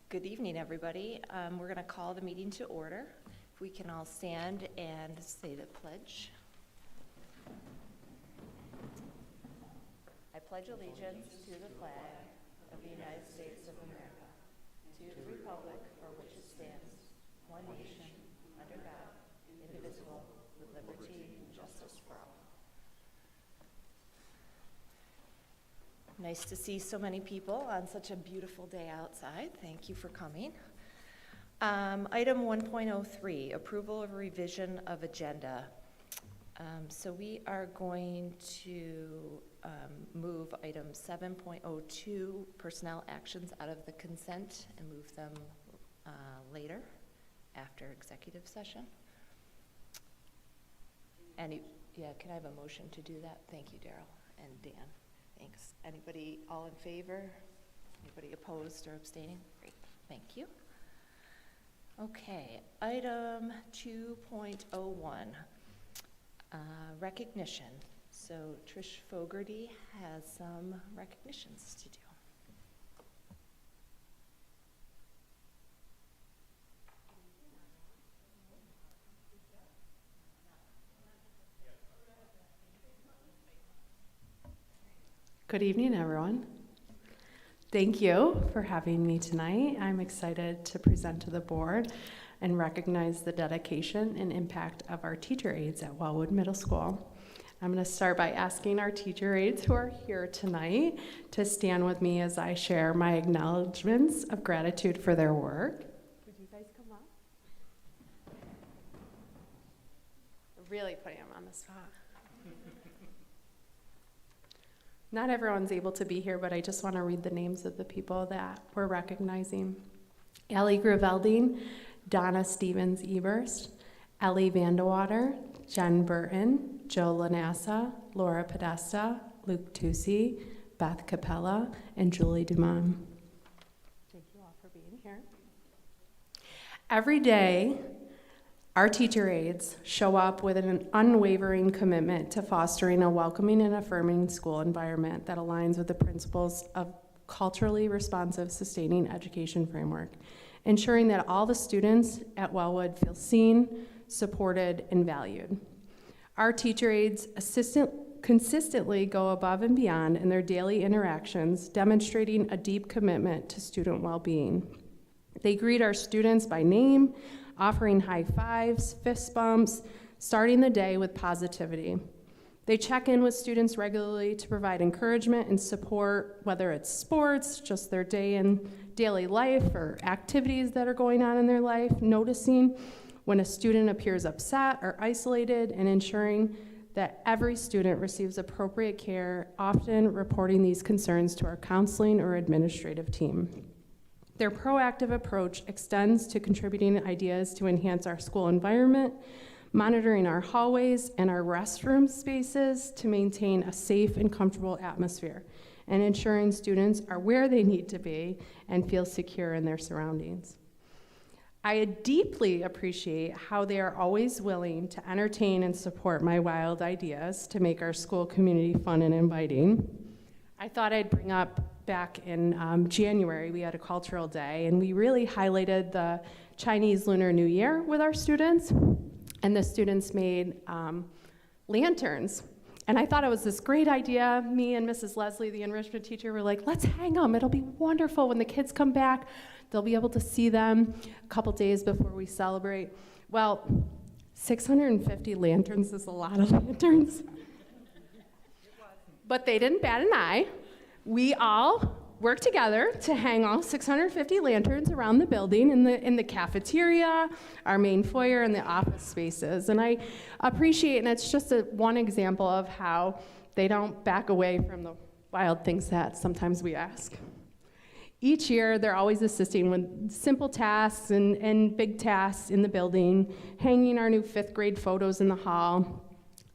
Good evening, everybody. We're going to call the meeting to order. If we can all stand and say the pledge. I pledge allegiance to the flag of the United States of America, to the republic for which it stands, one nation, under God, indivisible, with liberty and justice for all. Nice to see so many people on such a beautiful day outside. Thank you for coming. Item 1.03, approval of revision of agenda. So we are going to move item 7.02, personnel actions, out of the consent and move them later after executive session. Can I have a motion to do that? Thank you, Daryl and Dan. Thanks. Anybody all in favor? Anybody opposed or abstaining? Great, thank you. Okay, item 2.01, recognition. So Trish Fogarty has some recognitions to do. Good evening, everyone. Thank you for having me tonight. I'm excited to present to the board and recognize the dedication and impact of our teacher aides at Wellwood Middle School. I'm going to start by asking our teacher aides who are here tonight to stand with me as I share my acknowledgments of gratitude for their work. Would you guys come up? Really putting them on the spot. Not everyone's able to be here, but I just want to read the names of the people that we're recognizing. Ellie Gravelding, Donna Stevens-Eberst, Ellie Vandewater, Jen Burton, Joe Lanassa, Laura Podesta, Luke Tucci, Beth Capella, and Julie Dumont. Thank you all for being here. Every day, our teacher aides show up with an unwavering commitment to fostering a welcoming and affirming school environment that aligns with the principles of culturally responsive, sustaining education framework, ensuring that all the students at Wellwood feel seen, supported, and valued. Our teacher aides consistently go above and beyond in their daily interactions, demonstrating a deep commitment to student well-being. They greet our students by name, offering high fives, fist bumps, starting the day with positivity. They check in with students regularly to provide encouragement and support, whether it's sports, just their day in daily life, or activities that are going on in their life, noticing when a student appears upset or isolated, and ensuring that every student receives appropriate care, often reporting these concerns to our counseling or administrative team. Their proactive approach extends to contributing ideas to enhance our school environment, monitoring our hallways and our restroom spaces to maintain a safe and comfortable atmosphere, and ensuring students are where they need to be and feel secure in their surroundings. I deeply appreciate how they are always willing to entertain and support my wild ideas to make our school community fun and inviting. I thought I'd bring up back in January, we had a cultural day, and we really highlighted the Chinese Lunar New Year with our students, and the students made lanterns. And I thought it was this great idea. Me and Mrs. Leslie, the enrichment teacher, were like, let's hang them. It'll be wonderful when the kids come back. They'll be able to see them a couple days before we celebrate. Well, 650 lanterns is a lot of lanterns. But they didn't bat an eye. We all worked together to hang all 650 lanterns around the building in the cafeteria, our main foyer, and the office spaces. And I appreciate, and it's just one example of how they don't back away from the wild things that sometimes we ask. Each year, they're always assisting with simple tasks and big tasks in the building, hanging our new 5th grade photos in the hall.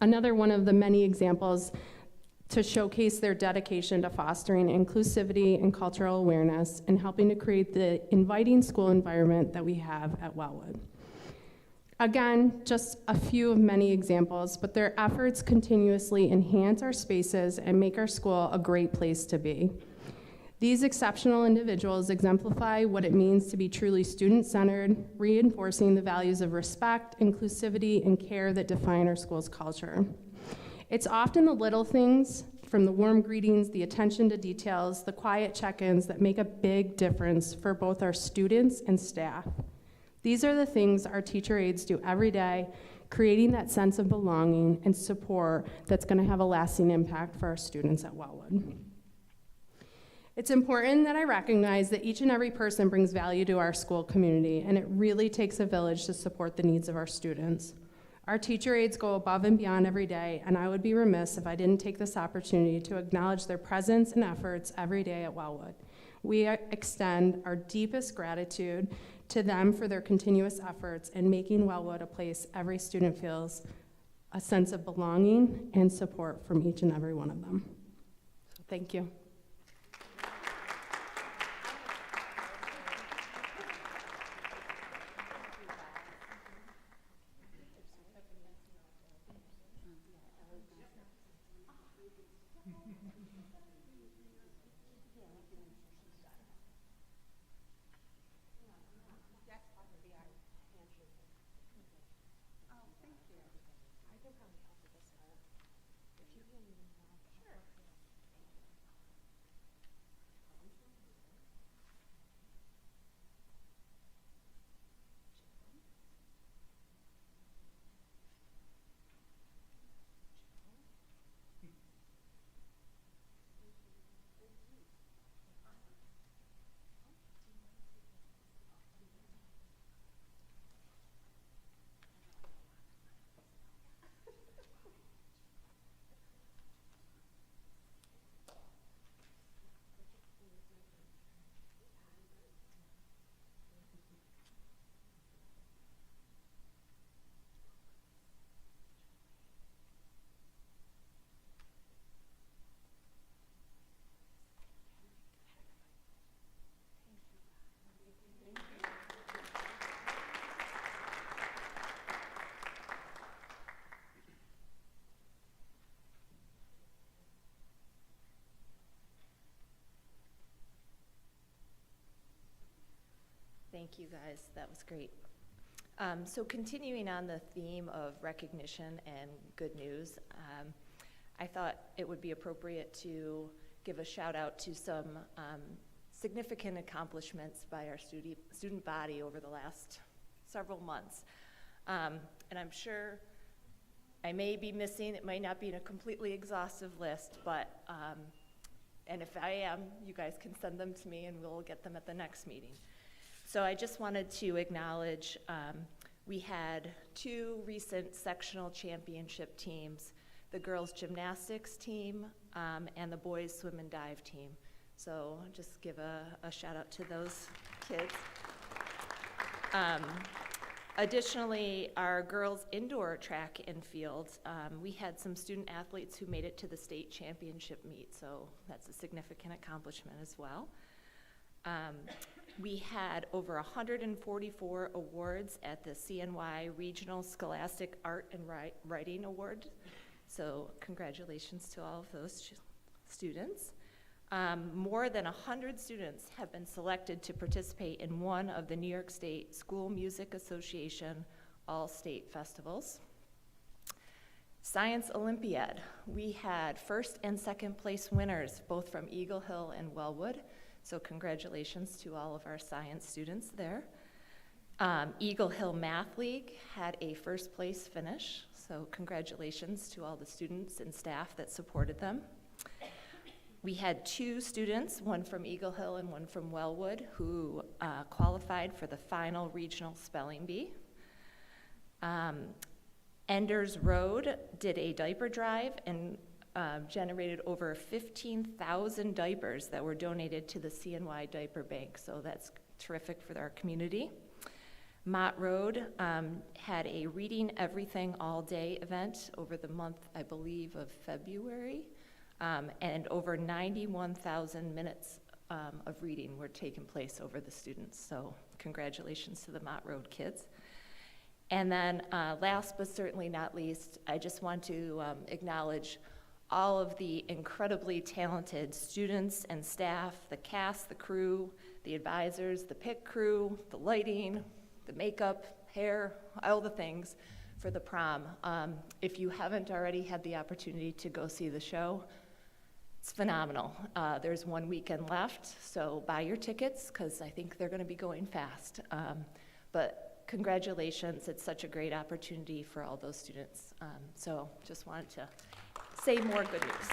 Another one of the many examples to showcase their dedication to fostering inclusivity and cultural awareness and helping to create the inviting school environment that we have at Wellwood. Again, just a few of many examples, but their efforts continuously enhance our spaces and make our school a great place to be. These exceptional individuals exemplify what it means to be truly student-centered, reinforcing the values of respect, inclusivity, and care that define our school's culture. It's often the little things, from the warm greetings, the attention to details, the quiet check-ins, that make a big difference for both our students and staff. These are the things our teacher aides do every day, creating that sense of belonging and support that's going to have a lasting impact for our students at Wellwood. It's important that I recognize that each and every person brings value to our school community, and it really takes a village to support the needs of our students. Our teacher aides go above and beyond every day, and I would be remiss if I didn't take this opportunity to acknowledge their presence and efforts every day at Wellwood. We extend our deepest gratitude to them for their continuous efforts in making Wellwood a place every student feels a sense of belonging and support from each and every one of them. So thank you. Thank you, guys. That was great. So continuing on the theme of recognition and good news, I thought it would be appropriate to give a shout out to some significant accomplishments by our student body over the last several months. And I'm sure I may be missing, it might not be in a completely exhaustive list, but, and if I am, you guys can send them to me and we'll get them at the next meeting. So I just wanted to acknowledge we had 2 recent sectional championship teams, the girls gymnastics team and the boys swim and dive team. So just give a shout out to those kids. Additionally, our girls indoor track and field, we had some student athletes who made it to the state championship meet, so that's a significant accomplishment as well. We had over 144 awards at the CNY Regional Scholastic Art and Writing Award. So congratulations to all of those students. More than 100 students have been selected to participate in one of the New York State School Music Association all-state festivals. Science Olympiad, we had first and second place winners, both from Eagle Hill and Wellwood. So congratulations to all of our science students there. Eagle Hill Math League had a first place finish, so congratulations to all the students and staff that supported them. We had 2 students, one from Eagle Hill and one from Wellwood, who qualified for the final regional spelling bee. Enders Road did a diaper drive and generated over 15,000 diapers that were donated to the CNY Diaper Bank, so that's terrific for our community. Mott Road had a Reading Everything All Day event over the month, I believe, of February, and over 91,000 minutes of reading were taking place over the students, so congratulations to the Mott Road kids. And then last but certainly not least, I just want to acknowledge all of the incredibly talented students and staff, the cast, the crew, the advisors, the pit crew, the lighting, the makeup, hair, all the things for the prom. If you haven't already had the opportunity to go see the show, it's phenomenal. There's 1 weekend left, so buy your tickets because I think they're going to be going fast. But congratulations, it's such a great opportunity for all those students. So just wanted to say more good news.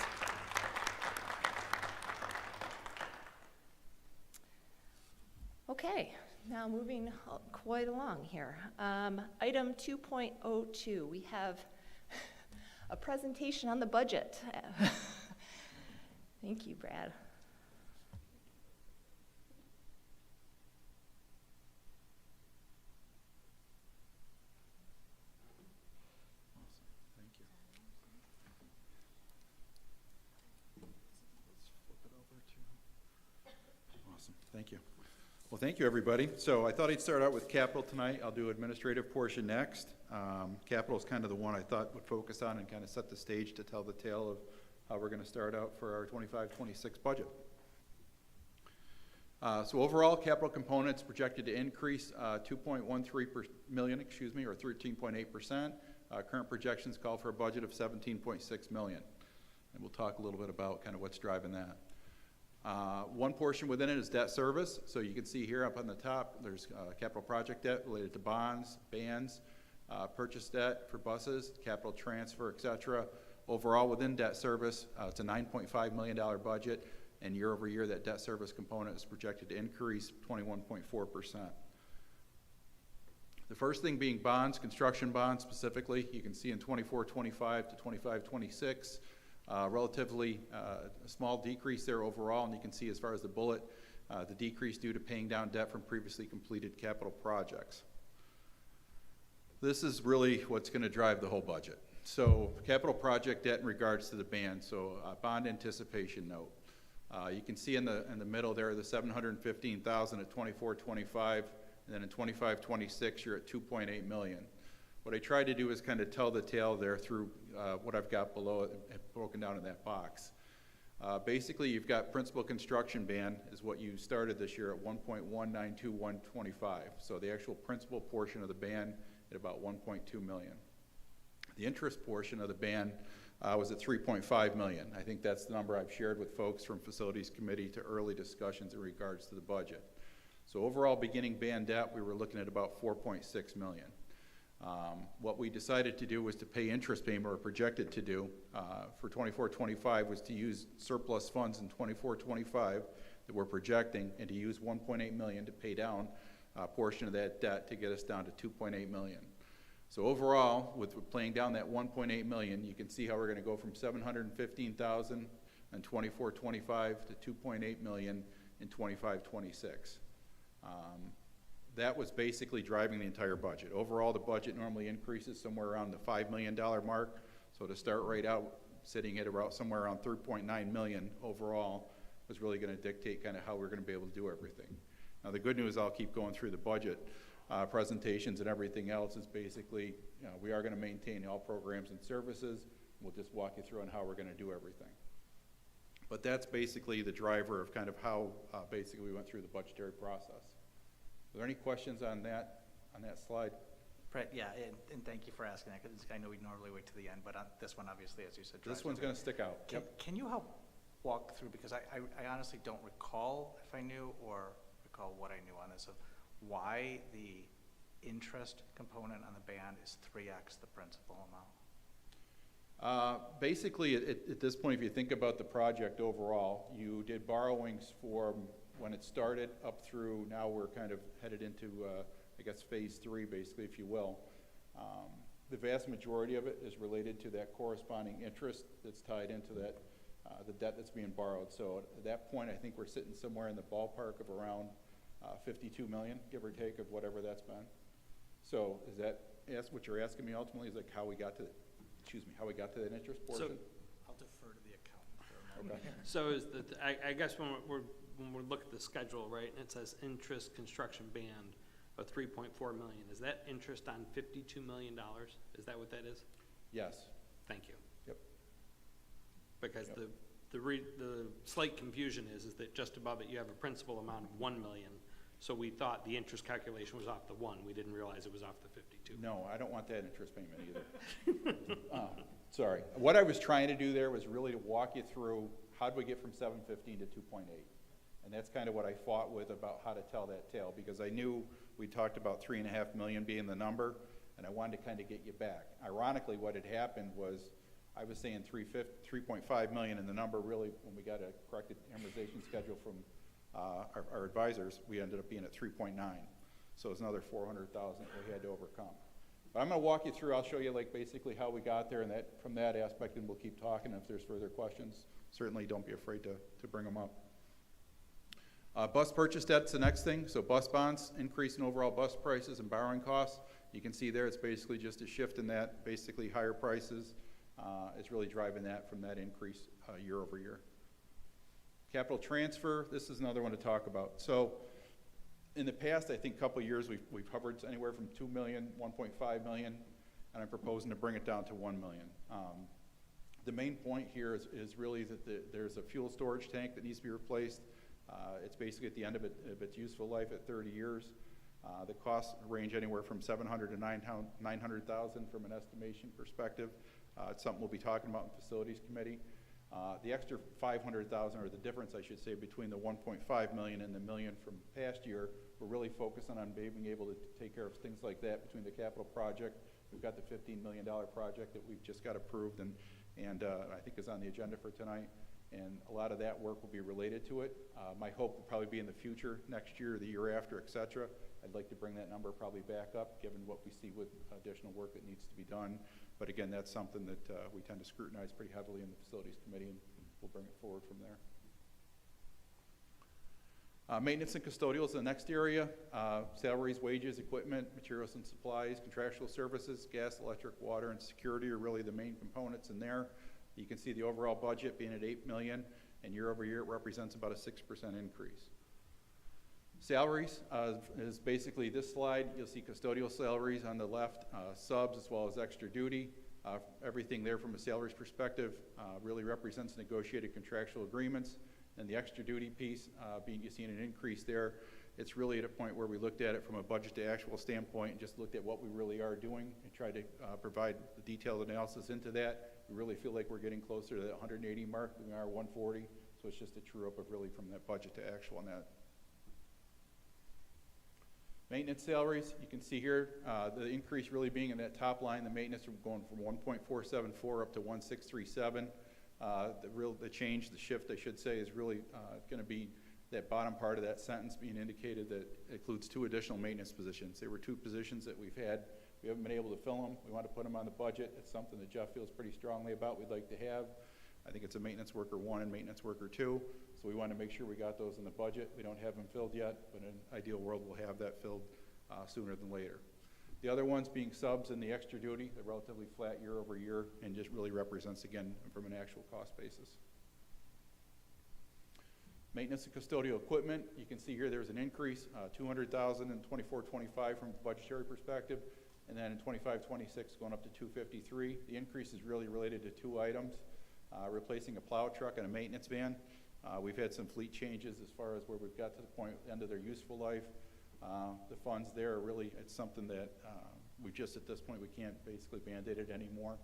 Okay, now moving quite along here. Item 2.02, we have a presentation on the budget. Thank you, Brad. Thank you. Let's flip it over to. Awesome. Thank you. Well, thank you, everybody. So I thought I'd start out with capital tonight. I'll do administrative portion next. Capital is kind of the one I thought would focus on and kind of set the stage to tell the tale of how we're going to start out for our 25-26 budget. So overall, capital components projected to increase 2.13 million, or 13.8%. Current projections call for a budget of 17.6 million. And we'll talk a little bit about kind of what's driving that. One portion within it is debt service. So you can see here up on the top, there's capital project debt related to bonds, bands, purchase debt for buses, capital transfer, etc. Overall, within debt service, it's a $9.5 million budget, and year over year, that debt service component is projected to increase 21.4%. The first thing being bonds, construction bonds specifically. You can see in 24-25 to 25-26, relatively a small decrease there overall, and you can see as far as the bullet, the decrease due to paying down debt from previously completed capital projects. This is really what's going to drive the whole budget. So capital project debt in regards to the band, so bond anticipation note. You can see in the middle there the $715,000 at 24-25, and then in 25-26 you're at 2.8 million. What I tried to do is kind of tell the tale there through what I've got below it, broken down in that box. Basically, you've got principal construction band is what you started this year at 1.192125. So the actual principal portion of the band at about 1.2 million. The interest portion of the band was at 3.5 million. I think that's the number I've shared with folks from Facilities Committee to early discussions in regards to the budget. So overall, beginning band debt, we were looking at about 4.6 million. What we decided to do was to pay interest payment, or projected to do, for 24-25 was to use surplus funds in 24-25 that we're projecting, and to use 1.8 million to pay down a portion of that debt to get us down to 2.8 million. So overall, with paying down that 1.8 million, you can see how we're going to go from 715,000 in 24-25 to 2.8 million in 25-26. That was basically driving the entire budget. Overall, the budget normally increases somewhere around the $5 million mark. So to start right out, sitting at about somewhere around 3.9 million overall was really going to dictate kind of how we're going to be able to do everything. Now the good news, I'll keep going through the budget presentations and everything else, is basically, we are going to maintain all programs and services. We'll just walk you through on how we're going to do everything. But that's basically the driver of kind of how basically we went through the budgetary process. Are there any questions on that slide? Yeah, and thank you for asking that, because I know we normally wait to the end, but on this one, obviously, as you said, This one's going to stick out. Can you help walk through, because I honestly don't recall if I knew or recall what I knew on this, of why the interest component on the band is 3x the principal amount? Basically, at this point, if you think about the project overall, you did borrowings for when it started up through now we're kind of headed into, I guess, phase 3, basically, if you will. The vast majority of it is related to that corresponding interest that's tied into that, the debt that's being borrowed. So at that point, I think we're sitting somewhere in the ballpark of around 52 million, give or take, of whatever that's been. So is that what you're asking me ultimately? Is like how we got to, how we got to that interest portion? So I'll defer to the accountant for a moment. Okay. So is I guess when we look at the schedule, right, and it says interest construction band of 3.4 million, is that interest on $52 million? Is that what that is? Yes. Thank you. Yep. the slight confusion is that just above it, you have a principal amount of 1 million. So we thought the interest calculation was off the 1. We didn't realize it was off the 52. No, I don't want that interest payment either. Sorry. What I was trying to do there was really to walk you through how do we get from 715 to 2.8. And that's kind of what I fought with about how to tell that tale, because I knew we talked about 3.5 million being the number, and I wanted to kind of get you back. Ironically, what had happened was I was saying 3.5 million, and the number really, when we got a corrected amortization schedule from our advisors, we ended up being at 3.9. So it's another 400,000 that we had to overcome. But I'm going to walk you through. I'll show you like basically how we got there, and that from that aspect, and we'll keep talking. If there's further questions, certainly don't be afraid to bring them up. Bus purchase debt's the next thing. So bus bonds, increase in overall bus prices and borrowing costs. You can see there it's basically just a shift in that. Basically higher prices is really driving that from that increase year over year. Capital transfer, this is another one to talk about. So in the past, I think a couple of years, we've covered anywhere from 2 million, 1.5 million, and I'm proposing to bring it down to 1 million. The main point here is really that there's a fuel storage tank that needs to be replaced. It's basically at the end of its useful life at 30 years. The costs range anywhere from $700,000 to $900,000 from an estimation perspective. It's something we'll be talking about in Facilities Committee. The extra $500,000, or the difference, I should say, between the 1.5 million and the million from past year, we're really focusing on being able to take care of things like that between the capital project. We've got the $15 million project that we've just got approved and I think is on the agenda for tonight. And a lot of that work will be related to it. My hope will probably be in the future, next year, the year after, et cetera. I'd like to bring that number probably back up, given what we see with additional work that needs to be done. But again, that's something that we tend to scrutinize pretty heavily in the Facilities Committee, and we'll bring it forward from there. Maintenance and custodial is the next area. Salaries, wages, equipment, materials and supplies, contractual services, gas, electric, water, and security are really the main components in there. You can see the overall budget being at 8 million, and year over year it represents about a 6% increase. Salaries is basically this slide. You'll see custodial salaries on the left, subs as well as extra duty. Everything there from a salaries perspective really represents negotiated contractual agreements. And the extra duty piece, you're seeing an increase there. It's really at a point where we looked at it from a budget to actual standpoint and just looked at what we really are doing and tried to provide the detailed analysis into that. We really feel like we're getting closer to that 180 mark than we are 140. So it's just a true up of really from that budget to actual on that. Maintenance salaries, you can see here, the increase really being in that top line, the maintenance from going from 1.474 up to 1.637. The change, the shift, I should say, is really going to be that bottom part of that sentence being indicated that includes 2 additional maintenance positions. There were 2 positions that we've had. We haven't been able to fill them. We want to put them on the budget. It's something that Jeff feels pretty strongly about. We'd like to have. I think it's a maintenance worker 1 and maintenance worker 2. So we want to make sure we got those in the budget. We don't have them filled yet, but in an ideal world, we'll have that filled sooner than later. The other ones being subs and the extra duty, they're relatively flat year over year and just really represents, again, from an actual cost basis. Maintenance and custodial equipment, you can see here there's an increase, 200,000 in 24-25 from a budgetary perspective, and then in 25-26 going up to 253. The increase is really related to 2 items, replacing a plow truck and a maintenance van. We've had some fleet changes as far as where we've got to the point, end of their useful life. The funds there are really, it's something that we just at this point we can't basically band-aid it anymore.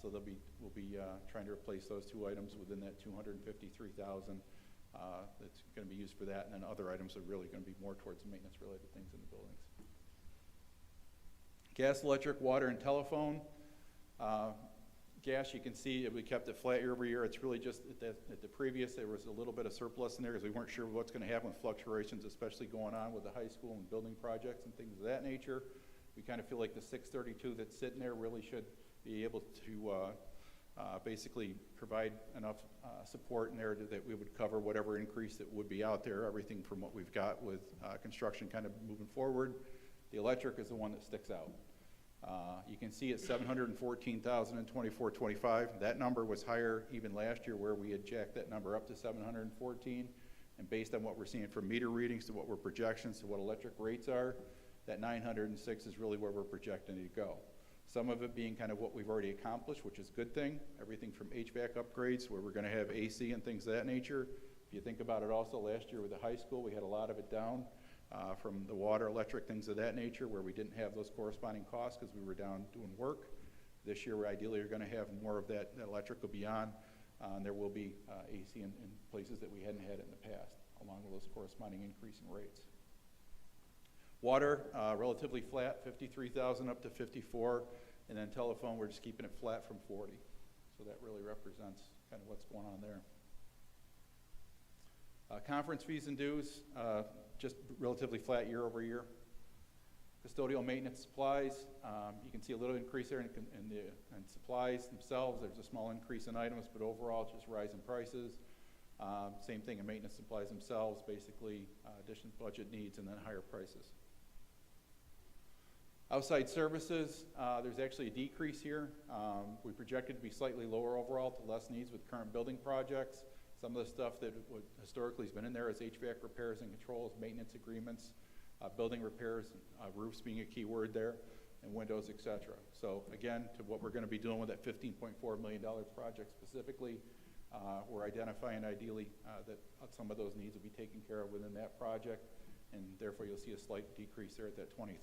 So we'll be trying to replace those 2 items within that 253,000 that's going to be used for that, and then other items are really going to be more towards maintenance-related things in the buildings. Gas, electric, water, and telephone. Gas, you can see we kept it flat year over year. It's really just at the previous, there was a little bit of surplus in there because we weren't sure what's going to happen with fluctuations, especially going on with the high school and building projects and things of that nature. We kind of feel like the 632 that's sitting there really should be able to basically provide enough support in there that we would cover whatever increase that would be out there, everything from what we've got with construction kind of moving forward. The electric is the one that sticks out. You can see it's 714,000 in 24-25. That number was higher even last year, where we had jacked that number up to 714. And based on what we're seeing from meter readings to what we're projections to what electric rates are, that 906 is really where we're projecting it to go. Some of it being kind of what we've already accomplished, which is a good thing. Everything from HVAC upgrades, where we're going to have AC and things of that nature. If you think about it also, last year with the high school, we had a lot of it down from the water, electric, things of that nature, where we didn't have those corresponding costs because we were down doing work. This year, we ideally are going to have more of that electrical be on, and there will be AC in places that we hadn't had it in the past, along with those corresponding increase in rates. Water, relatively flat, 53,000 up to 54, and then telephone, we're just keeping it flat from 40. So that really represents kind of what's going on there. Conference fees and dues, just relatively flat year over year. Custodial maintenance supplies, you can see a little increase there in supplies themselves. There's a small increase in items, but overall it's just rise in prices. Same thing in maintenance supplies themselves, basically additional budget needs and then higher prices. Outside services, there's actually a decrease here. We projected to be slightly lower overall to less needs with current building projects. Some of the stuff that historically has been in there is HVAC repairs and controls, maintenance agreements, building repairs, roofs being a key word there, and windows, et cetera. So again, to what we're going to be doing with that $15.4 million project specifically, we're identifying ideally that some of those needs will be taken care of within that project, and therefore you'll see a slight decrease there at that $20,000.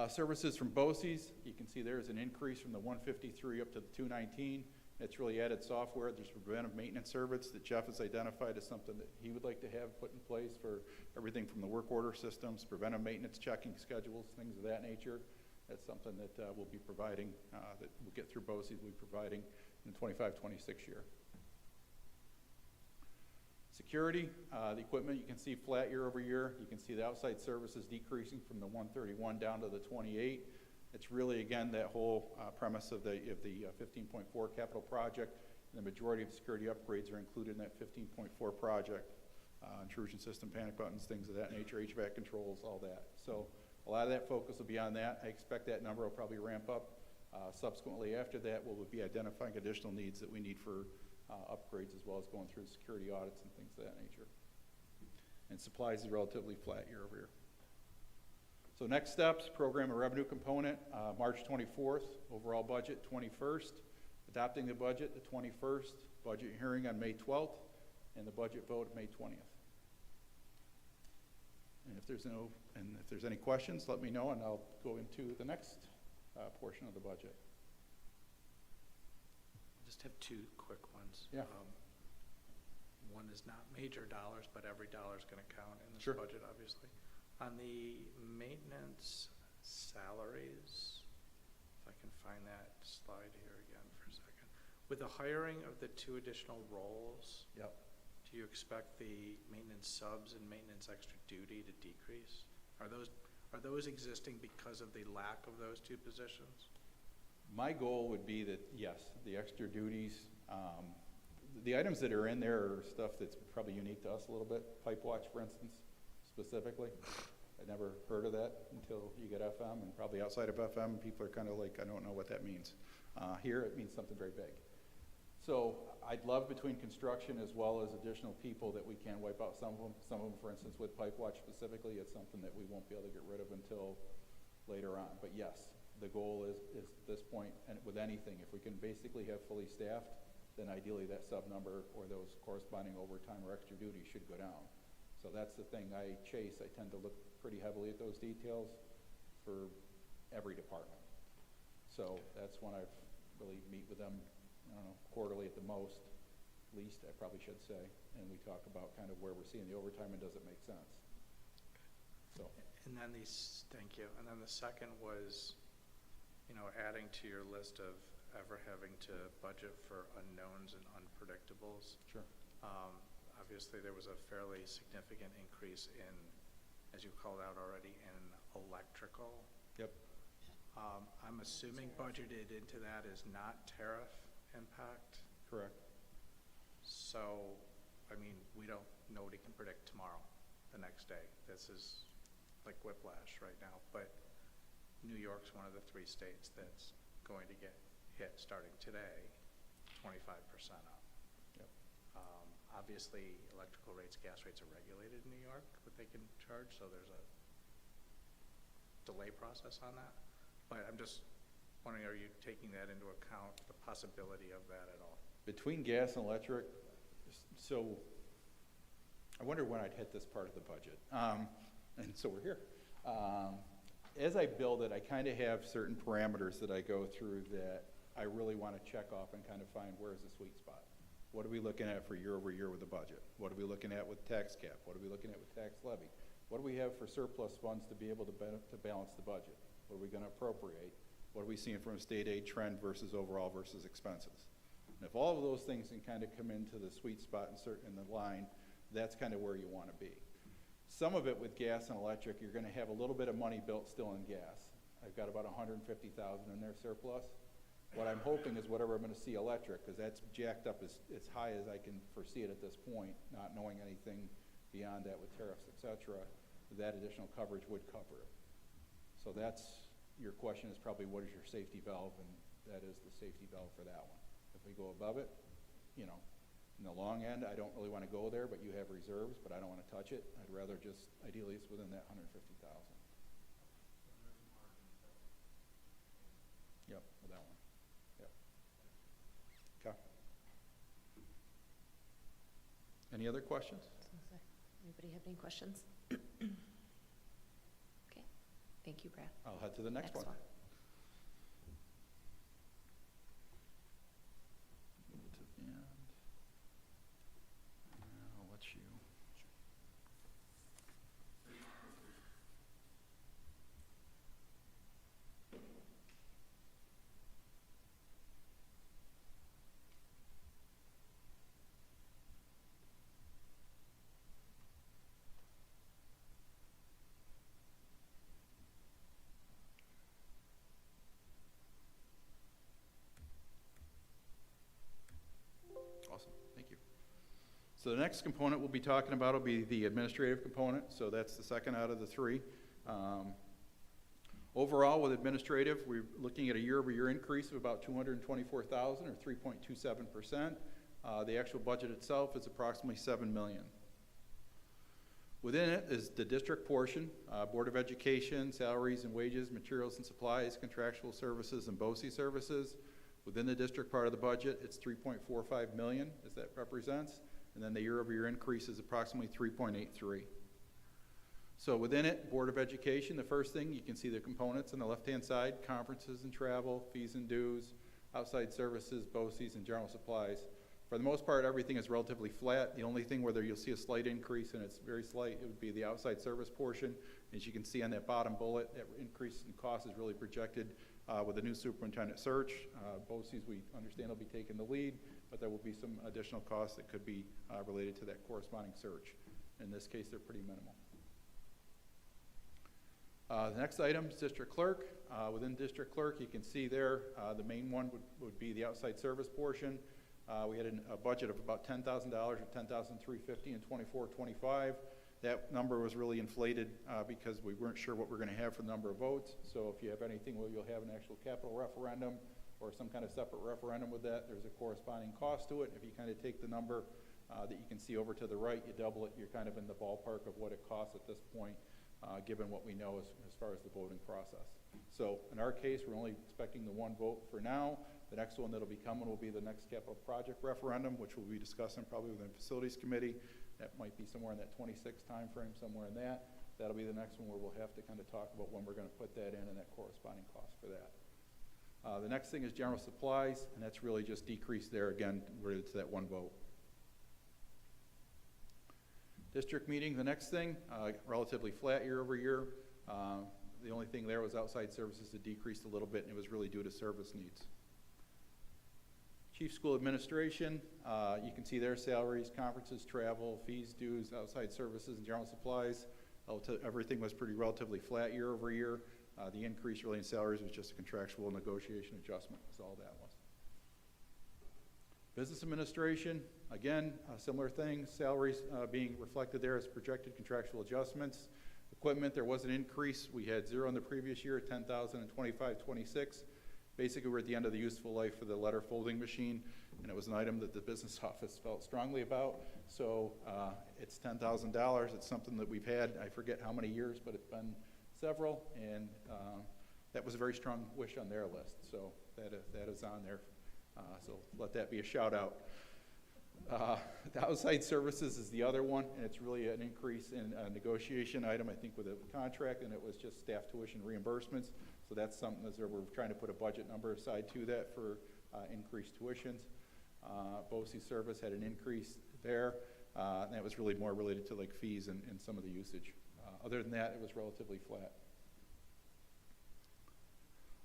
Services from BOCES, you can see there's an increase from the 153 up to the 219. It's really added software. There's preventive maintenance service that Jeff has identified as something that he would like to have put in place for everything from the work order systems, preventive maintenance checking schedules, things of that nature. That's something that we'll be providing, that we'll get through BOCES, we'll be providing in the 25-26 year. Security, the equipment you can see flat year over year. You can see the outside services decreasing from the 131 down to the 28. It's really, again, that whole premise of the 15.4 capital project. And the majority of security upgrades are included in that 15.4 project. Intrusion system, panic buttons, things of that nature, HVAC controls, all that. So a lot of that focus will be on that. I expect that number will probably ramp up. Subsequently after that, we'll be identifying additional needs that we need for upgrades, as well as going through security audits and things of that nature. And supplies is relatively flat year over year. So next steps, program and revenue component, March 24th, overall budget 21st, adopting the budget the 21st, budget hearing on May 12th, and the budget vote May 20th. And if there's any questions, let me know, and I'll go into the next portion of the budget. I just have two quick ones. Yeah. One is not major dollars, but every dollar is going to count in this Sure. budget, obviously. On the maintenance salaries, if I can find that slide here again for a second. With the hiring of the 2 additional roles, Yep. do you expect the maintenance subs and maintenance extra duty to decrease? Are those existing because of the lack of those 2 positions? My goal would be that, yes, the extra duties, the items that are in there are stuff that's probably unique to us a little bit. Pipe watch, for instance, specifically. I'd never heard of that until you get FM, and probably outside of FM, people are kind of like, I don't know what that means. Here, it means something very big. So I'd love between construction as well as additional people that we can wipe out some of them. Some of them, for instance, with pipe watch specifically, it's something that we won't be able to get rid of until later on. But yes, the goal is at this point, and with anything, if we can basically have fully staffed, then ideally that sub number or those corresponding overtime or extra duty should go down. So that's the thing I chase. I tend to look pretty heavily at those details for every department. So that's when I really meet with them, I don't know, quarterly at the most, least I probably should say, and we talk about kind of where we're seeing the overtime and does it make sense. So. And then thank you. And then the second was, adding to your list of ever having to budget for unknowns and unpredictables. Sure. Obviously, there was a fairly significant increase in, as you called out already, in electrical. Yep. I'm assuming budgeted into that is not tariff impact. Correct. So, we don't, nobody can predict tomorrow, the next day. This is like whiplash right now, but New York's one of the 3 states that's going to get hit starting today, 25% up. Yep. Obviously, electrical rates, gas rates are regulated in New York, what they can charge, so there's delay process on that. But I'm just wondering, are you taking that into account, the possibility of that at all? Between gas and electric, so I wonder when I'd hit this part of the budget. And so we're here. As I build it, I kind of have certain parameters that I go through that I really want to check off and kind of find where's the sweet spot. What are we looking at for year over year with the budget? What are we looking at with tax cap? What are we looking at with tax levy? What do we have for surplus funds to be able to balance the budget? What are we going to appropriate? What are we seeing from a state aid trend versus overall versus expenses? And if all of those things can kind of come into the sweet spot in the line, that's kind of where you want to be. Some of it with gas and electric, you're going to have a little bit of money built still in gas. I've got about $150,000 in there surplus. What I'm hoping is whatever I'm going to see electric, because that's jacked up as high as I can foresee it at this point, not knowing anything beyond that with tariffs, et cetera, that additional coverage would cover it. So that's, your question is probably what is your safety valve, and that is the safety valve for that one. If we go above it, you know, in the long end, I don't really want to go there, but you have reserves, but I don't want to touch it. I'd rather just, ideally it's within that $150,000. Yep, with that one. Yep. Okay. Any other questions? Anybody have any questions? Okay, thank you, Brad. I'll head to the next one. Move it to the end. I'll let you. Awesome, thank you. So the next component we'll be talking about will be the administrative component. So that's the second out of the three. Overall, with administrative, we're looking at a year-over-year increase of about $224,000 or 3.27%. The actual budget itself is approximately $7 million. Within it is the district portion, Board of Education, salaries and wages, materials and supplies, contractual services, and BOCE services. Within the district part of the budget, it's $3.45 million, as that represents, and then the year-over-year increase is approximately 3.83. So within it, Board of Education, the first thing, you can see the components on the left-hand side, conferences and travel, fees and dues, outside services, BOCES, and general supplies. For the most part, everything is relatively flat. The only thing where you'll see a slight increase, and it's very slight, it would be the outside service portion. As you can see on that bottom bullet, that increase in cost is really projected with the new superintendent search. BOCES, we understand, will be taking the lead, but there will be some additional costs that could be related to that corresponding search. In this case, they're pretty minimal. The next item is district clerk. Within district clerk, you can see there the main one would be the outside service portion. We had a budget of about $10,000 or $10,350 in 24-25. That number was really inflated because we weren't sure what we're going to have for the number of votes. So if you have anything where you'll have an actual capital referendum or some kind of separate referendum with that, there's a corresponding cost to it. If you kind of take the number that you can see over to the right, you double it, you're kind of in the ballpark of what it costs at this point, given what we know as far as the voting process. So in our case, we're only expecting the one vote for now. The next one that'll be coming will be the next capital project referendum, which we'll be discussing probably within the facilities committee. That might be somewhere in that 26 time frame, somewhere in that. That'll be the next one where we'll have to kind of talk about when we're going to put that in and that corresponding cost for that. The next thing is general supplies, and that's really just decreased there again related to that one vote. District meeting, the next thing, relatively flat year over year. The only thing there was outside services that decreased a little bit, and it was really due to service needs. Chief School Administration, you can see their salaries, conferences, travel, fees, dues, outside services, and general supplies. Everything was pretty relatively flat year over year. The increase really in salaries was just a contractual negotiation adjustment, is all that was. Business Administration, again, similar thing. Salaries being reflected there as projected contractual adjustments. Equipment, there was an increase. We had 0 in the previous year, 10,000 in 25-26. Basically, we're at the end of the useful life for the letter folding machine, and it was an item that the business office felt strongly about. So it's $10,000. It's something that we've had, I forget how many years, but it's been several, and that was a very strong wish on their list, so that is on there. So let that be a shout out. The outside services is the other one, and it's really an increase in a negotiation item, I think, with a contract, and it was just staff tuition reimbursements. So that's something that we're trying to put a budget number aside to that for increased tuitions. BOCE service had an increase there, and that was really more related to like fees and some of the usage. Other than that, it was relatively flat.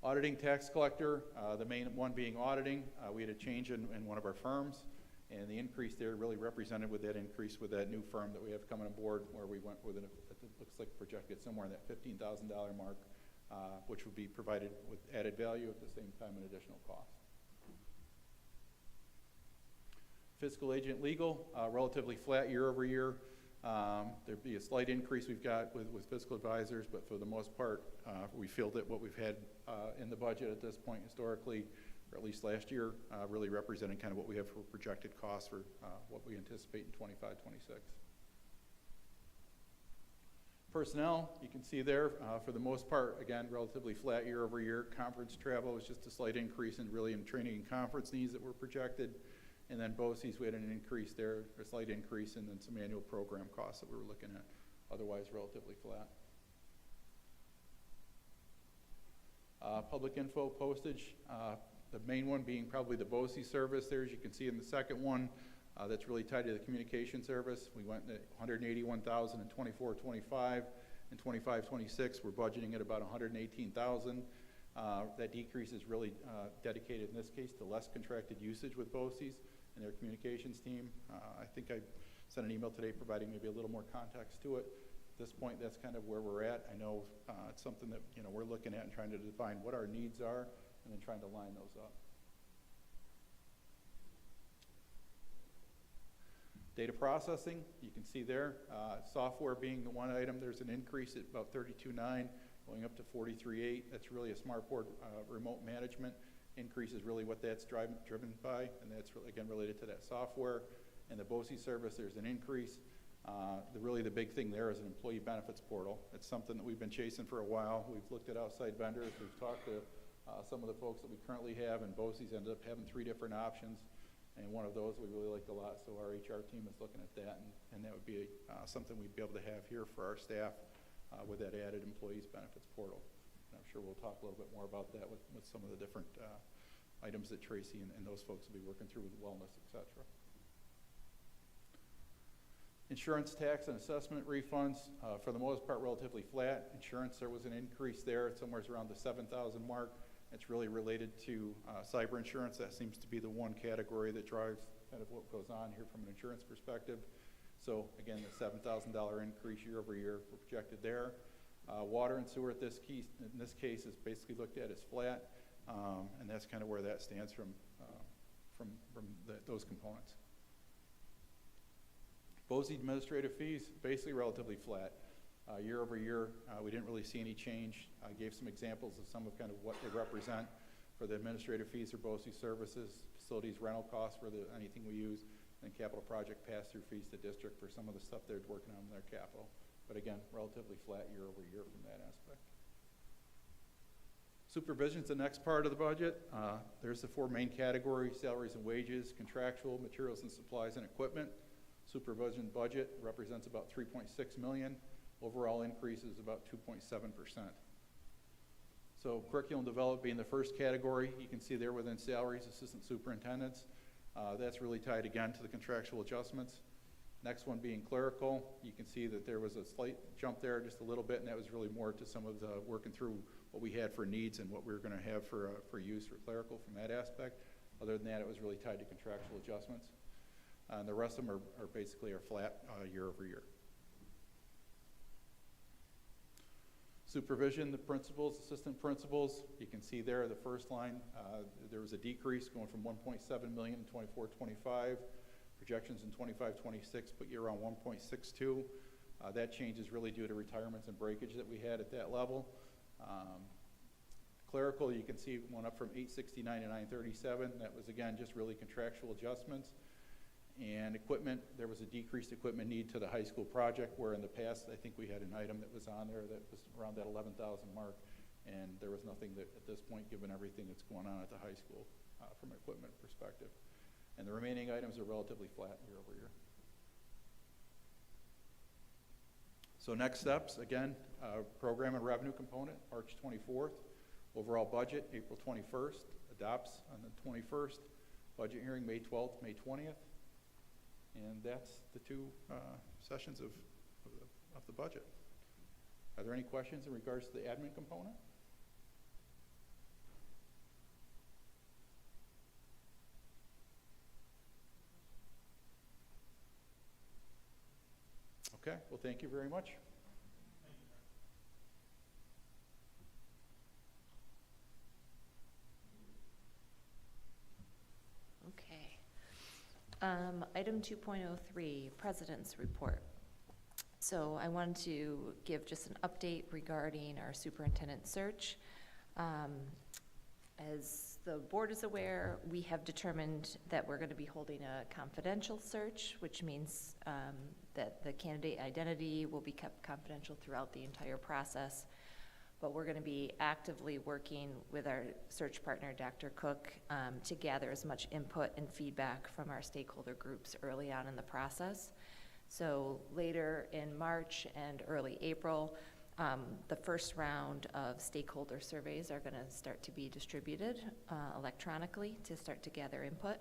Auditing tax collector, the main one being auditing, we had a change in one of our firms, and the increase there really represented with that increase with that new firm that we have coming on board, where we went with it looks like projected somewhere in that $15,000 mark, which would be provided with added value at the same time an additional cost. Fiscal agent legal, relatively flat year over year. There'd be a slight increase we've got with fiscal advisors, but for the most part, we feel that what we've had in the budget at this point historically, or at least last year, really representing kind of what we have for projected costs for what we anticipate in 25-26. Personnel, you can see there, for the most part, again, relatively flat year over year. Conference travel was just a slight increase in really in training and conference needs that were projected. And then BOCES, we had an increase there, a slight increase, and then some annual program costs that we were looking at. Otherwise, relatively flat. Public info postage, the main one being probably the BOCE service there, as you can see in the second one. That's really tied to the communication service. We went at $181,000 in 24-25. In 25-26, we're budgeting at about $118,000. That decrease is really dedicated in this case to less contracted usage with BOCES and their communications team. I think I sent an email today providing maybe a little more context to it. At this point, that's kind of where we're at. I know it's something that we're looking at and trying to define what our needs are and then trying to line those up. Data processing, you can see there, software being the one item, there's an increase at about 32.9, going up to 43.8. That's really a smart board remote management increase is really what that's driven by, and that's again related to that software. And the BOCE service, there's an increase. Really the big thing there is an employee benefits portal. It's something that we've been chasing for a while. We've looked at outside vendors. We've talked to some of the folks that we currently have, and BOCES ended up having 3 different options. And one of those we really liked a lot, so our HR team is looking at that, and that would be something we'd be able to have here for our staff with that added employees benefits portal. And I'm sure we'll talk a little bit more about that with some of the different items that Tracy and those folks will be working through with wellness, et cetera. Insurance tax and assessment refunds, for the most part, relatively flat. Insurance, there was an increase there, somewhere around the 7,000 mark. It's really related to cyber insurance. That seems to be the one category that drives kind of what goes on here from an insurance perspective. So again, the $7,000 increase year over year we're projected there. Water and sewer in this case is basically looked at as flat, and that's kind of where that stands from those components. BOCE administrative fees, basically relatively flat. Year over year, we didn't really see any change. I gave some examples of some of kind of what they represent for the administrative fees for BOCE services, facilities rental costs for anything we use, and capital project pass-through fees to district for some of the stuff they're working on in their capital. But again, relatively flat year over year from that aspect. Supervision's the next part of the budget. There's the 4 main categories: salaries and wages, contractual, materials and supplies, and equipment. Supervision budget represents about $3.6 million. Overall increase is about 2.7%. So curriculum development being the first category, you can see there within salaries, assistant superintendents. That's really tied again to the contractual adjustments. Next one being clerical, you can see that there was a slight jump there, just a little bit, and that was really more to some of the working through what we had for needs and what we were going to have for use for clerical from that aspect. Other than that, it was really tied to contractual adjustments. And the rest of them are basically flat year over year. Supervision, the principals, assistant principals, you can see there the first line, there was a decrease going from $1.7 million in 24-25. Projections in 25-26 put you around 1.62. That change is really due to retirements and breakage that we had at that level. Clerical, you can see went up from 869 to 937. That was again just really contractual adjustments. And equipment, there was a decreased equipment need to the high school project, where in the past, I think we had an item that was on there that was around that 11,000 mark, and there was nothing that, at this point, given everything that's going on at the high school, from an equipment perspective. And the remaining items are relatively flat year over year. So next steps, again, program and revenue component, March 24th. Overall budget, April 21st. Adopts on the 21st. Budget hearing, May 12th, May 20th. And that's the two sessions of the budget. Are there any questions in regards to the admin component? Okay, well, thank you very much. Okay. Item 2.03, President's Report. So I wanted to give just an update regarding our superintendent search. As the board is aware, we have determined that we're going to be holding a confidential search, which means that the candidate identity will be kept confidential throughout the entire process. But we're going to be actively working with our search partner, Dr. Cook, to gather as much input and feedback from our stakeholder groups early on in the process. So later in March and early April, the first round of stakeholder surveys are going to start to be distributed electronically to start to gather input.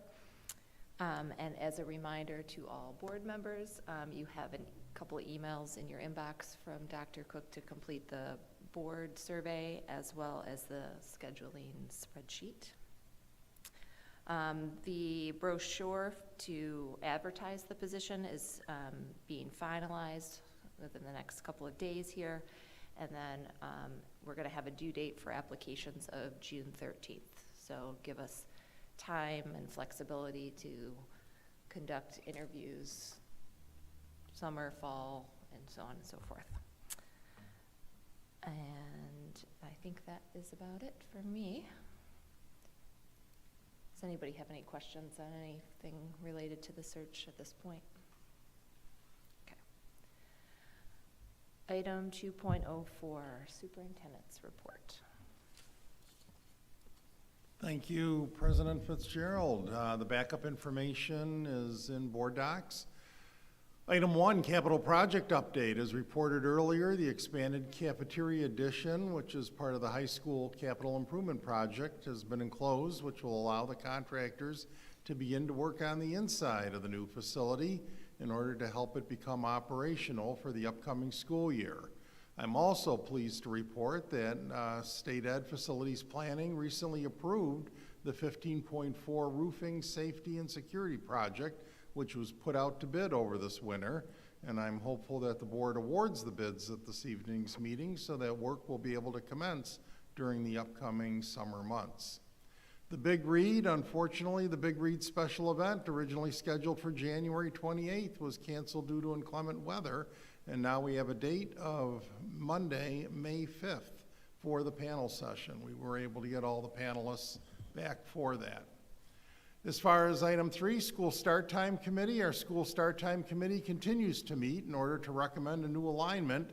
And as a reminder to all board members, you have a couple of emails in your inbox from Dr. Cook to complete the board survey as well as the scheduling spreadsheet. The brochure to advertise the position is being finalized within the next couple of days here. And then we're going to have a due date for applications of June 13th. So give us time and flexibility to conduct interviews summer, fall, and so on and so forth. And I think that is about it for me. Does anybody have any questions on anything related to the search at this point? Okay. Item 2.04, Superintendent's Report. Thank you, President Fitzgerald. The backup information is in board docs. Item 1, capital project update. As reported earlier, the expanded cafeteria addition, which is part of the high school capital improvement project, has been enclosed, which will allow the contractors to begin to work on the inside of the new facility in order to help it become operational for the upcoming school year. I'm also pleased to report that State Ed Facilities Planning recently approved the $15.4 roofing safety and security project, which was put out to bid over this winter, and I'm hopeful that the board awards the bids at this evening's meeting so that work will be able to commence during the upcoming summer months. The Big Read, unfortunately, the Big Read special event originally scheduled for January 28th was canceled due to inclement weather, and now we have a date of Monday, May 5th for the panel session. We were able to get all the panelists back for that. As far as item 3, school start time committee, our school start time committee continues to meet in order to recommend a new alignment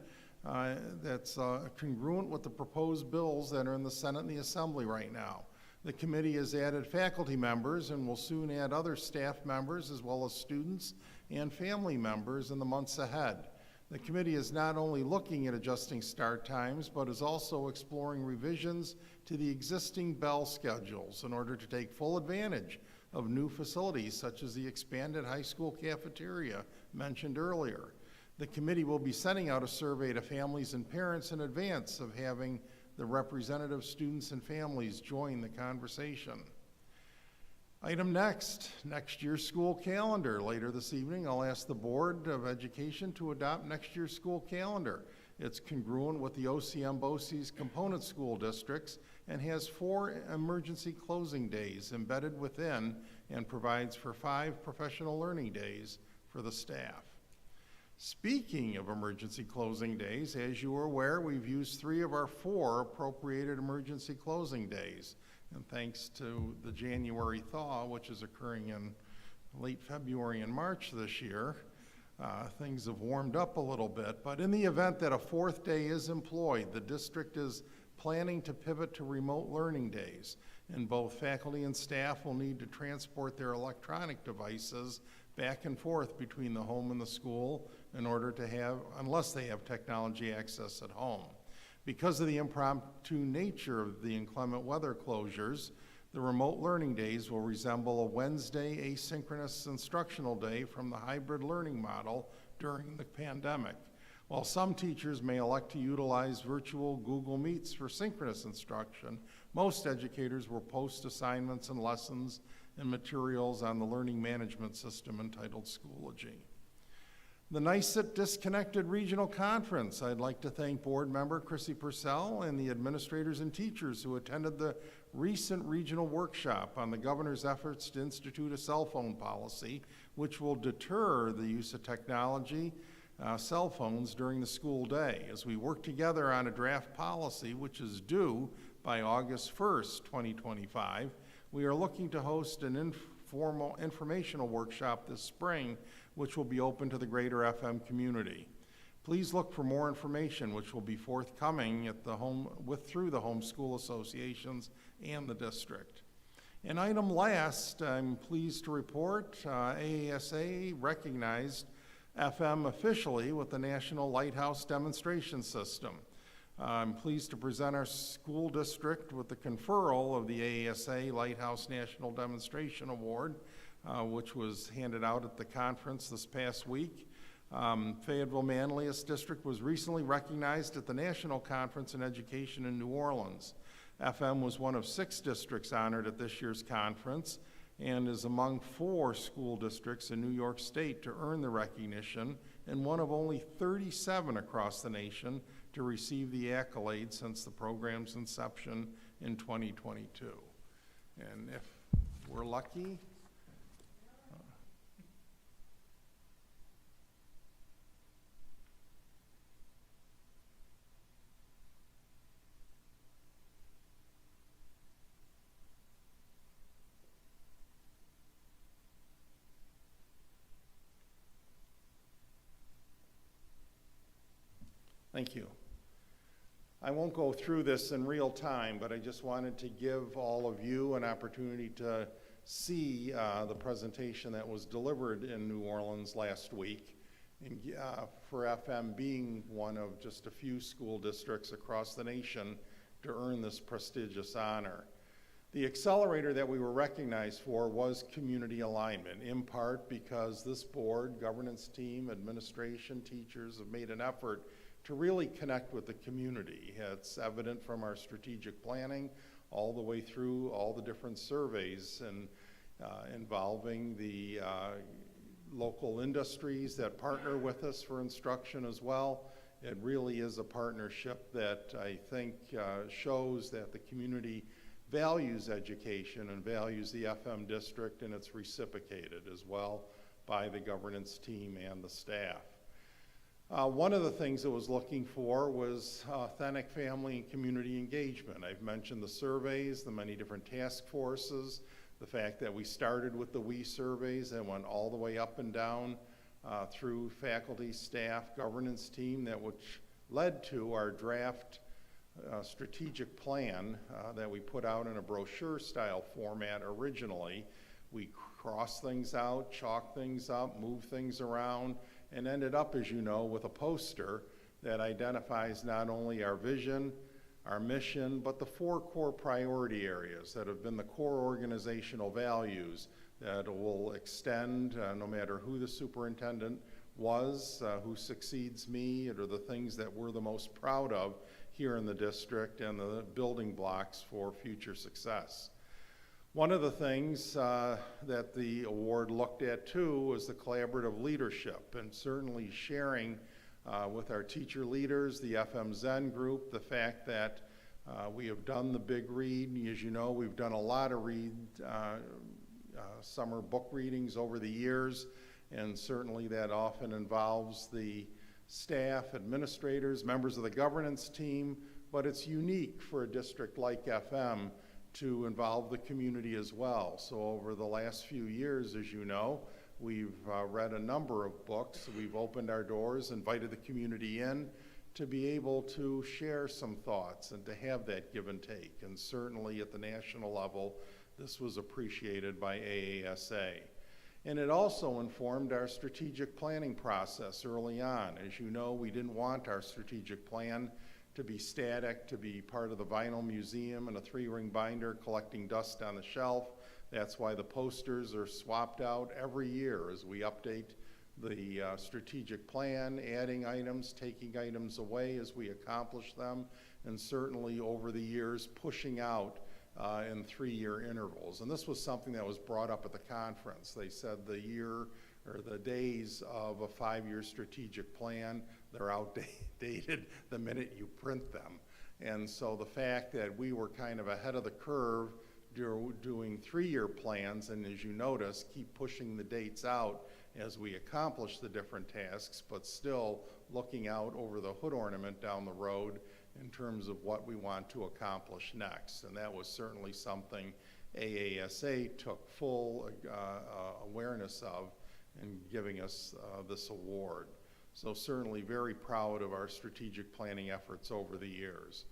that's congruent with the proposed bills that are in the Senate and the Assembly right now. The committee has added faculty members and will soon add other staff members as well as students and family members in the months ahead. The committee is not only looking at adjusting start times, but is also exploring revisions to the existing bell schedules in order to take full advantage of new facilities such as the expanded high school cafeteria mentioned earlier. The committee will be sending out a survey to families and parents in advance of having the representative students and families join the conversation. Item next year's school calendar. Later this evening, I'll ask the Board of Education to adopt next year's school calendar. It's congruent with the OCM BOCES component school districts and has 4 emergency closing days embedded within and provides for 5 professional learning days for the staff. Speaking of emergency closing days, as you are aware, we've used 3 of our 4 appropriated emergency closing days. And thanks to the January thaw, which is occurring in late February and March this year. Things have warmed up a little bit, but in the event that a fourth day is employed, the district is planning to pivot to remote learning days, and both faculty and staff will need to transport their electronic devices back and forth between the home and the school in order to have, unless they have technology access at home. Because of the impromptu nature of the inclement weather closures, the remote learning days will resemble a Wednesday asynchronous instructional day from the hybrid learning model during the pandemic. While some teachers may elect to utilize virtual Google Meets for synchronous instruction, most educators will post assignments and lessons and materials on the learning management system entitled Schoology. The NYSET Disconnected Regional Conference. I'd like to thank board member Chrissy Purcell and the administrators and teachers who attended the recent regional workshop on the governor's efforts to institute a cell phone policy, which will deter the use of technology, cell phones during the school day. As we work together on a draft policy, which is due by August 1st, 2025, we are looking to host an informal informational workshop this spring, which will be open to the greater FM community. Please look for more information, which will be forthcoming at through the homeschool associations and the district. And item last, I'm pleased to report AASA recognized FM officially with the National Lighthouse Demonstration System. I'm pleased to present our school district with the conferral of the AASA Lighthouse National Demonstration Award, which was handed out at the conference this past week. Fayetteville-Manlius District was recently recognized at the National Conference in Education in New Orleans. FM was one of 6 districts honored at this year's conference and is among 4 school districts in New York State to earn the recognition and one of only 37 across the nation to receive the accolade since the program's inception in 2022. And if we're lucky, thank you. I won't go through this in real time, but I just wanted to give all of you an opportunity to see the presentation that was delivered in New Orleans last week. And, for FM being one of just a few school districts across the nation to earn this prestigious honor. The accelerator that we were recognized for was community alignment, in part because this board, governance team, administration, teachers have made an effort to really connect with the community. It's evident from our strategic planning all the way through all the different surveys and involving the local industries that partner with us for instruction as well. It really is a partnership that I think shows that the community values education and values the FM district, and it's reciprocated as well by the governance team and the staff. One of the things it was looking for was authentic family and community engagement. I've mentioned the surveys, the many different task forces, the fact that we started with the WE surveys and went all the way up and down through faculty, staff, governance team, which led to our draft strategic plan that we put out in a brochure style format originally. We crossed things out, chalked things up, moved things around, and ended up, as you know, with a poster that identifies not only our vision, our mission, but the 4 core priority areas that have been the core organizational values that will extend no matter who the superintendent was, who succeeds me, or the things that we're the most proud of here in the district and the building blocks for future success. One of the things that the award looked at too was the collaborative leadership, and certainly sharing with our teacher leaders, the FM Zen group, the fact that we have done the big read. As you know, we've done a lot of summer book readings over the years, and certainly that often involves the staff, administrators, members of the governance team, but it's unique for a district like FM to involve the community as well. So over the last few years, as you know, we've read a number of books. We've opened our doors, invited the community in to be able to share some thoughts and to have that give and take. And certainly at the national level, this was appreciated by AASA. And it also informed our strategic planning process early on. As you know, we didn't want our strategic plan to be static, to be part of the vinyl museum and a 3-ring binder collecting dust on the shelf. That's why the posters are swapped out every year as we update the strategic plan, adding items, taking items away as we accomplish them, and certainly over the years pushing out in 3-year intervals. And this was something that was brought up at the conference. They said the year or the days of a 5-year strategic plan, they're outdated the minute you print them. And so the fact that we were kind of ahead of the curve doing 3-year plans, and as you notice, keep pushing the dates out as we accomplish the different tasks, but still looking out over the hood ornament down the road in terms of what we want to accomplish next. And that was certainly something AASA took full awareness of in giving us this award. So certainly very proud of our strategic planning efforts over the years.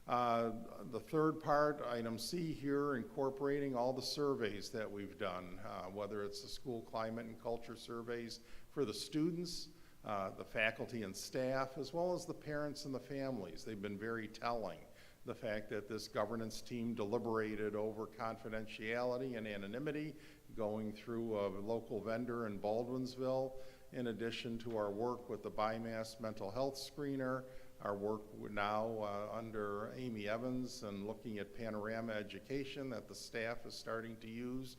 The third part, item C here, incorporating all the surveys that we've done, whether it's the school climate and culture surveys for the students, the faculty and staff, as well as the parents and the families. They've been very telling. The fact that this governance team deliberated over confidentiality and anonymity, going through a local vendor in Baldwinsville, in addition to our work with the BIMAS mental health screener, our work now under Amy Evans and looking at panorama education that the staff is starting to use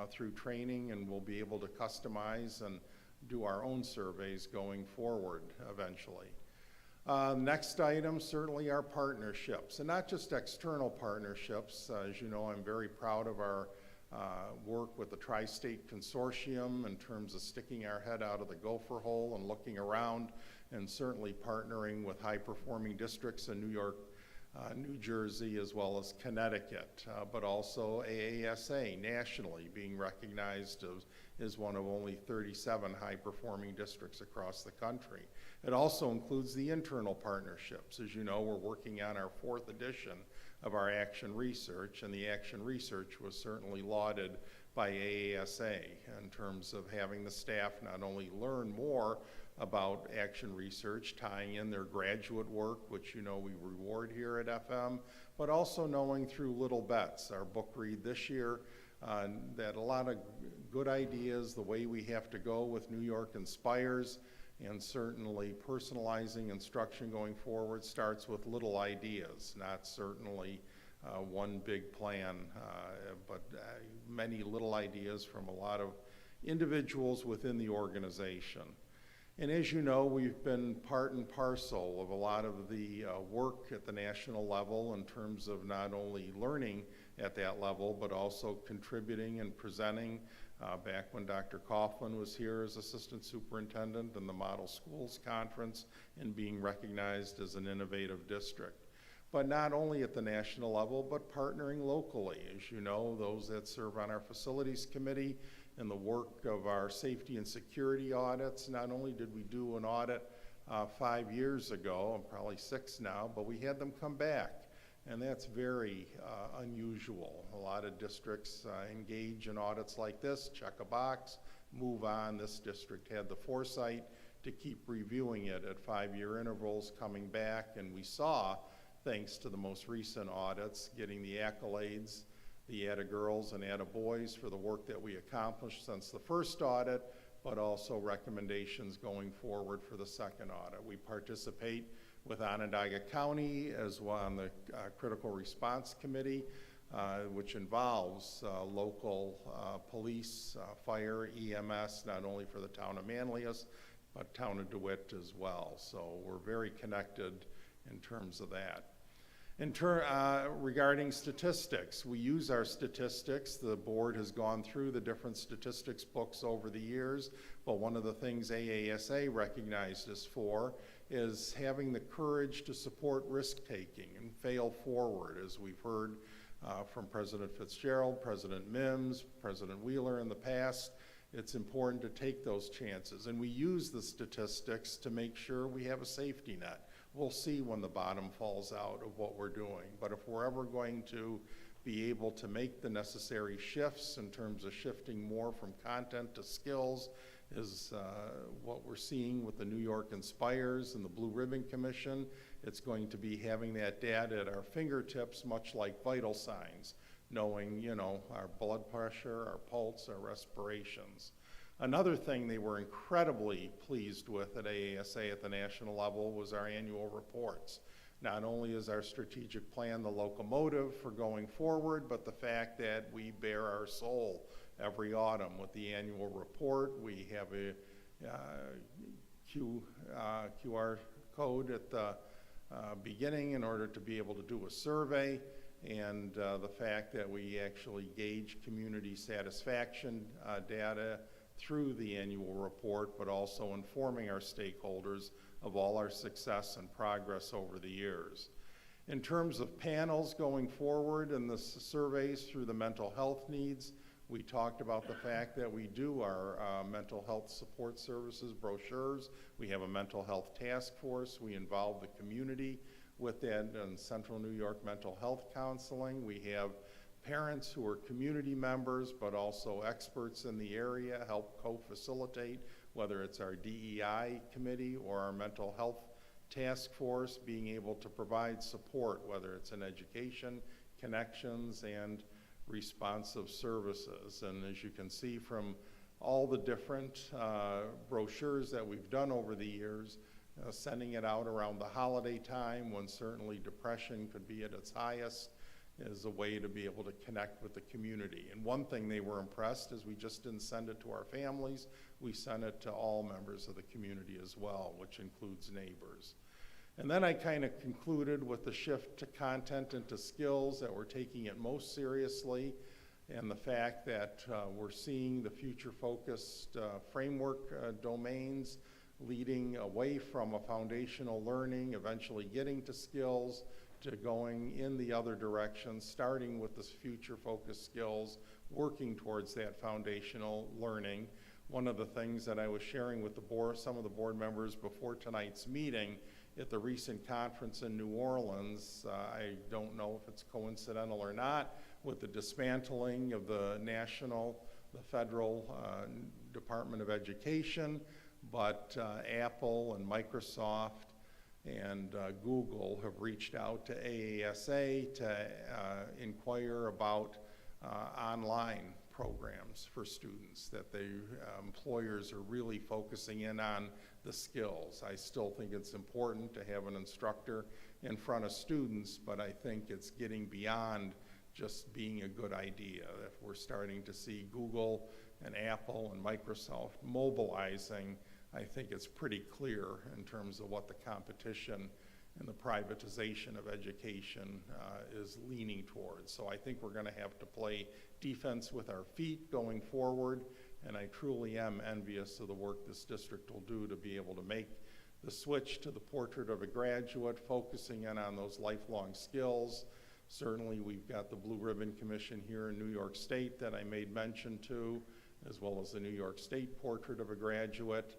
through training, and we'll be able to customize and do our own surveys going forward eventually. Next item, certainly our partnerships, and not just external partnerships. As you know, I'm very proud of our work with the Tri-State Consortium in terms of sticking our head out of the gopher hole and looking around, and certainly partnering with high-performing districts in New York, New Jersey, as well as Connecticut, but also AASA nationally being recognized as one of only 37 high-performing districts across the country. It also includes the internal partnerships. As you know, we're working on our 4th edition of our action research, and the action research was certainly lauded by AASA in terms of having the staff not only learn more about action research, tying in their graduate work, which you know we reward here at FM, but also knowing through little bets, our book read this year, that a lot of good ideas, the way we have to go with New York Inspires, and certainly personalizing instruction going forward starts with little ideas, not certainly one big plan, but many little ideas from a lot of individuals within the organization. And as you know, we've been part and parcel of a lot of the work at the national level in terms of not only learning at that level, but also contributing and presenting back when Dr. Coughlin was here as assistant superintendent in the Model Schools Conference and being recognized as an innovative district. But not only at the national level, but partnering locally. As you know, those that serve on our facilities committee and the work of our safety and security audits, not only did we do an audit 5 years ago, and probably 6 now, but we had them come back. And that's very unusual. A lot of districts engage in audits like this, check a box, move on. This district had the foresight to keep reviewing it at 5-year intervals, coming back, and we saw, thanks to the most recent audits, getting the accolades, the Atta Girls and Atta Boys for the work that we accomplished since the first audit, but also recommendations going forward for the second audit. We participate with Onondaga County as well on the Critical Response Committee, which involves local police, fire, EMS, not only for the town of Manlius, but town of DeWitt as well. So we're very connected in terms of that. Regarding statistics, we use our statistics. The board has gone through the different statistics books over the years, but one of the things AASA recognized us for is having the courage to support risk-taking and fail forward, as we've heard from President Fitzgerald, President Mims, President Wheeler in the past. It's important to take those chances, and we use the statistics to make sure we have a safety net. We'll see when the bottom falls out of what we're doing, but if we're ever going to be able to make the necessary shifts in terms of shifting more from content to skills, is what we're seeing with the New York Inspires and the Blue Ribbon Commission. It's going to be having that data at our fingertips, much like vital signs, knowing, you know, our blood pressure, our pulse, our respirations. Another thing they were incredibly pleased with at AASA at the national level was our annual reports. Not only is our strategic plan the locomotive for going forward, but the fact that we bear our soul every autumn with the annual report. We have a QR code at the beginning in order to be able to do a survey, and the fact that we actually gauge community satisfaction data through the annual report, but also informing our stakeholders of all our success and progress over the years. In terms of panels going forward and the surveys through the mental health needs, we talked about the fact that we do our mental health support services brochures. We have a mental health task force. We involve the community with that in Central New York Mental Health Counseling. We have parents who are community members, but also experts in the area help co-facilitate, whether it's our DEI committee or our mental health task force, being able to provide support, whether it's in education, connections, and responsive services. And as you can see from all the different brochures that we've done over the years, sending it out around the holiday time when certainly depression could be at its highest, is a way to be able to connect with the community. And one thing they were impressed is we just didn't send it to our families, we sent it to all members of the community as well, which includes neighbors. And then I kind of concluded with the shift to content and to skills, that we're taking it most seriously, and the fact that we're seeing the future-focused framework domains leading away from a foundational learning, eventually getting to skills, to going in the other direction, starting with the future-focused skills, working towards that foundational learning. One of the things that I was sharing with the board, some of the board members before tonight's meeting, at the recent conference in New Orleans, I don't know if it's coincidental or not, with the dismantling of the federal Department of Education, but Apple and Microsoft and Google have reached out to AASA to inquire about online programs for students, that the employers are really focusing in on the skills. I still think it's important to have an instructor in front of students, but I think it's getting beyond just being a good idea. If we're starting to see Google and Apple and Microsoft mobilizing, I think it's pretty clear in terms of what the competition and the privatization of education is leaning towards. So I think we're going to have to play defense with our feet going forward, and I truly am envious of the work this district will do to be able to make the switch to the portrait of a graduate, focusing in on those lifelong skills. Certainly we've got the Blue Ribbon Commission here in New York State that I made mention to, as well as the New York State Portrait of a Graduate.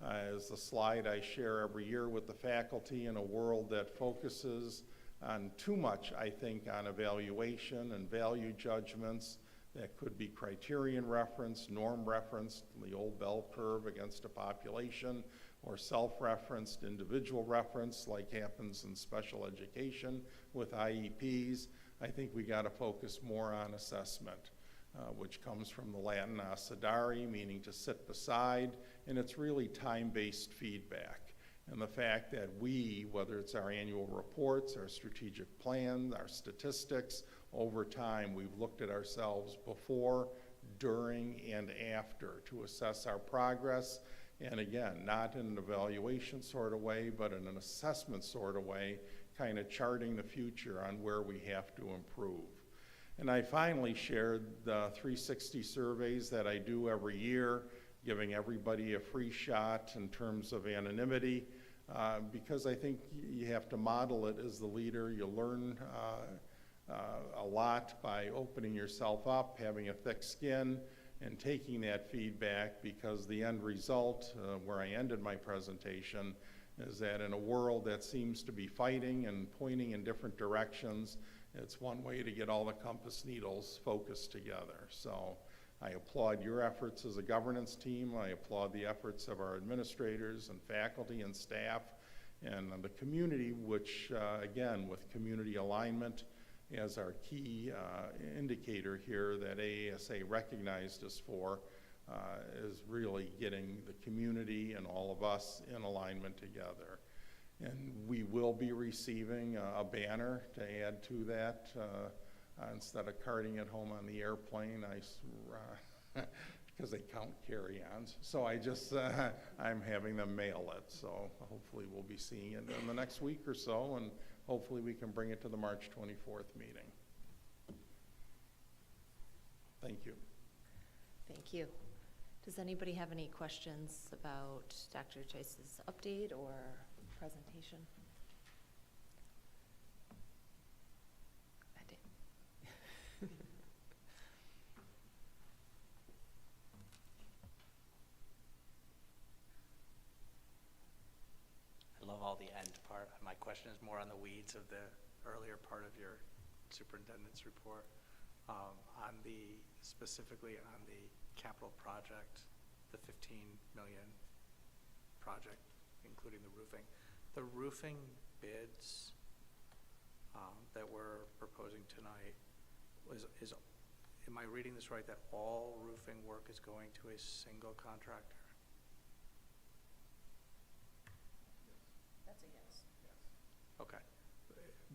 As the slide I share every year with the faculty, in a world that focuses on too much, I think, on evaluation and value judgments that could be criterion referenced, norm referenced, the old bell curve against a population, or self-referenced, individual reference like happens in special education with IEPs. I think we got to focus more on assessment, which comes from the Latin sedare, meaning to sit beside, and it's really time-based feedback. And the fact that we, whether it's our annual reports, our strategic plan, our statistics, over time we've looked at ourselves before, during, and after to assess our progress. And again, not in an evaluation sort of way, but in an assessment sort of way, kind of charting the future on where we have to improve. And I finally shared the 360 surveys that I do every year, giving everybody a free shot in terms of anonymity, because I think you have to model it as the leader. You learn a lot by opening yourself up, having a thick skin, and taking that feedback, because the end result, where I ended my presentation, is that in a world that seems to be fighting and pointing in different directions, it's one way to get all the compass needles focused together. So I applaud your efforts as a governance team. I applaud the efforts of our administrators and faculty and staff and the community, which, again, with community alignment as our key indicator here that AASA recognized us for, is really getting the community and all of us in alignment together. And we will be receiving a banner to add to that. Instead of carting it home on the airplane, because they count carry-ons. So I'm having them mail it. So hopefully we'll be seeing it in the next week or so, and hopefully we can bring it to the March 24th meeting. Thank you. Thank you. Does anybody have any questions about Dr. Tice's update or presentation? I did. I love all the end part. My question is more on the weeds of the earlier part of your superintendent's report. Specifically on the capital project, the 15 million project, including the roofing. The roofing bids that we're proposing tonight am I reading this right, that all roofing work is going to a single contractor? That's a yes. Okay.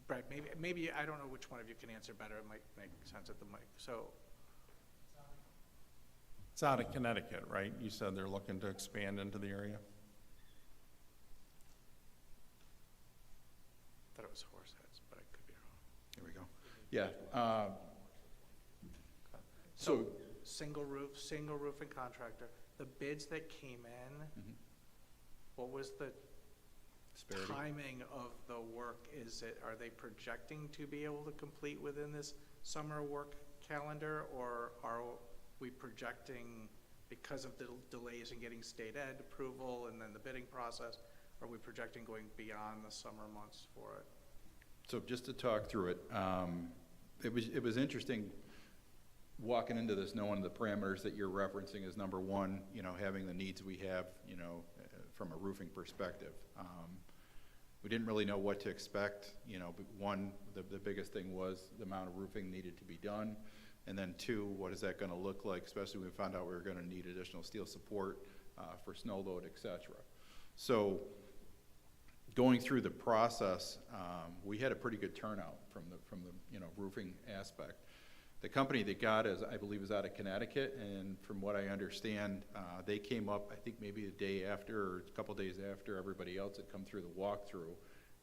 Brett, maybe I don't know which one of you can answer better. It might make sense at the mic. So, It's out of Connecticut, right? You said they're looking to expand into the area? I thought it was Horseheads, but I could be wrong. Here we go. Yeah. So single roofing contractor. The bids that came in, what was the Disparity. timing of the work? Are they projecting to be able to complete within this summer work calendar, or are we projecting, because of the delays in getting state ed approval and then the bidding process, are we projecting going beyond the summer months for it? So just to talk through it, it was interesting walking into this, knowing the parameters that you're referencing is number one, having the needs we have, from a roofing perspective. We didn't really know what to expect. But one, the biggest thing was the amount of roofing needed to be done. And then two, what is that going to look like, especially when we found out we were going to need additional steel support for snow load, et cetera. So going through the process, we had a pretty good turnout from the roofing aspect. The company that got us, I believe, is out of Connecticut, and from what I understand, they came up, I think maybe a day after or a couple days after everybody else had come through the walkthrough,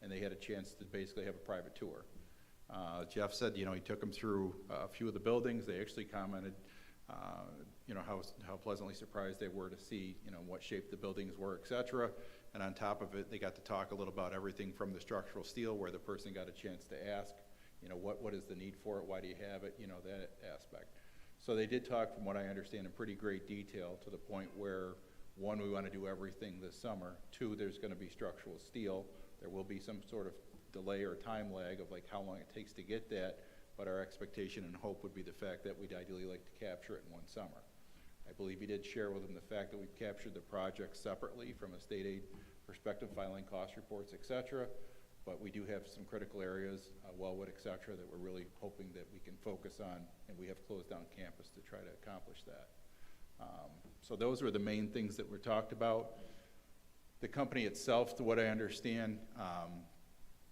and they had a chance to basically have a private tour. Jeff said, he took them through a few of the buildings. They actually commented, how pleasantly surprised they were to see, what shape the buildings were, et cetera. And on top of it, they got to talk a little about everything from the structural steel, where the person got a chance to ask, what is the need for it? Why do you have it? That aspect. So they did talk, from what I understand, in pretty great detail, to the point where, one, we want to do everything this summer. Two, there's going to be structural steel. There will be some sort of delay or time lag of like how long it takes to get that, but our expectation and hope would be the fact that we'd ideally like to capture it in one summer. I believe he did share with them the fact that we've captured the project separately from a state aid perspective, filing cost reports, et cetera. But we do have some critical areas, Wellwood, et cetera, that we're really hoping that we can focus on, and we have closed down campus to try to accomplish that. So those were the main things that were talked about. The company itself, to what I understand,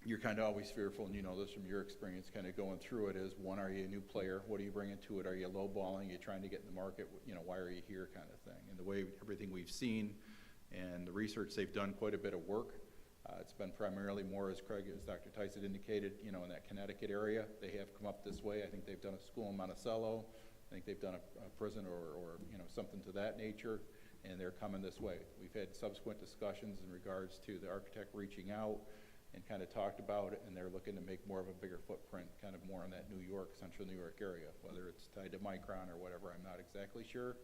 you're kind of always fearful, and you know this from your experience kind of going through it, is one, are you a new player? What are you bringing to it? Are you lowballing? Are you trying to get in the market? Why are you here kind of thing? And the way everything we've seen and the research, they've done quite a bit of work. It's been primarily more, as Dr. Tice had indicated, in that Connecticut area. They have come up this way. I think they've done a school in Monticello. I think they've done a prison or something to that nature, and they're coming this way. We've had subsequent discussions in regards to the architect reaching out and kind of talked about it, and they're looking to make more of a bigger footprint, kind of more in that New York, central New York area, whether it's tied to Micron or whatever, I'm not exactly sure.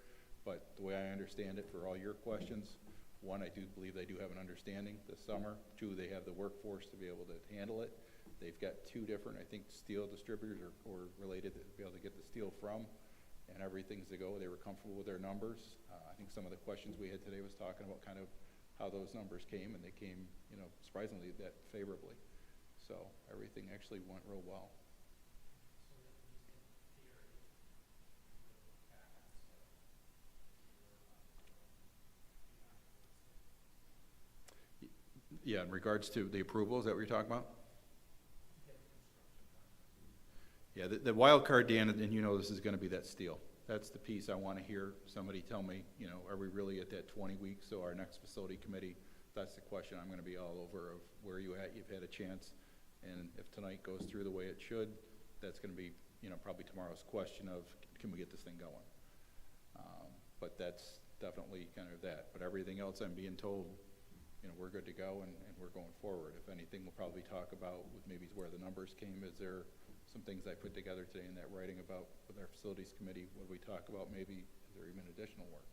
But the way I understand it, for all your questions, one, I do believe they do have an understanding this summer. Two, they have the workforce to be able to handle it. They've got two different, I think, steel distributors or related to be able to get the steel from, and everything's to go. They were comfortable with their numbers. I think some of the questions we had today was talking about kind of how those numbers came, and they came, you know, surprisingly that favorably. So everything actually went real well. Yeah, in regards to the approval, is that what you're talking about? Yeah, the wild card, Dan, and you know this is going to be that steel. That's the piece I want to hear somebody tell me, you know, are we really at that 20 weeks? So our next facility committee, that's the question I'm going to be all over of where you at, you've had a chance. And if tonight goes through the way it should, that's going to be, you know, probably tomorrow's question of, can we get this thing going? But that's definitely kind of that. But everything else I'm being told, you know, we're good to go and we're going forward. If anything, we'll probably talk about with maybe where the numbers came. Is there some things I put together today in that writing about with our facilities committee? What we talk about, maybe is there even additional work?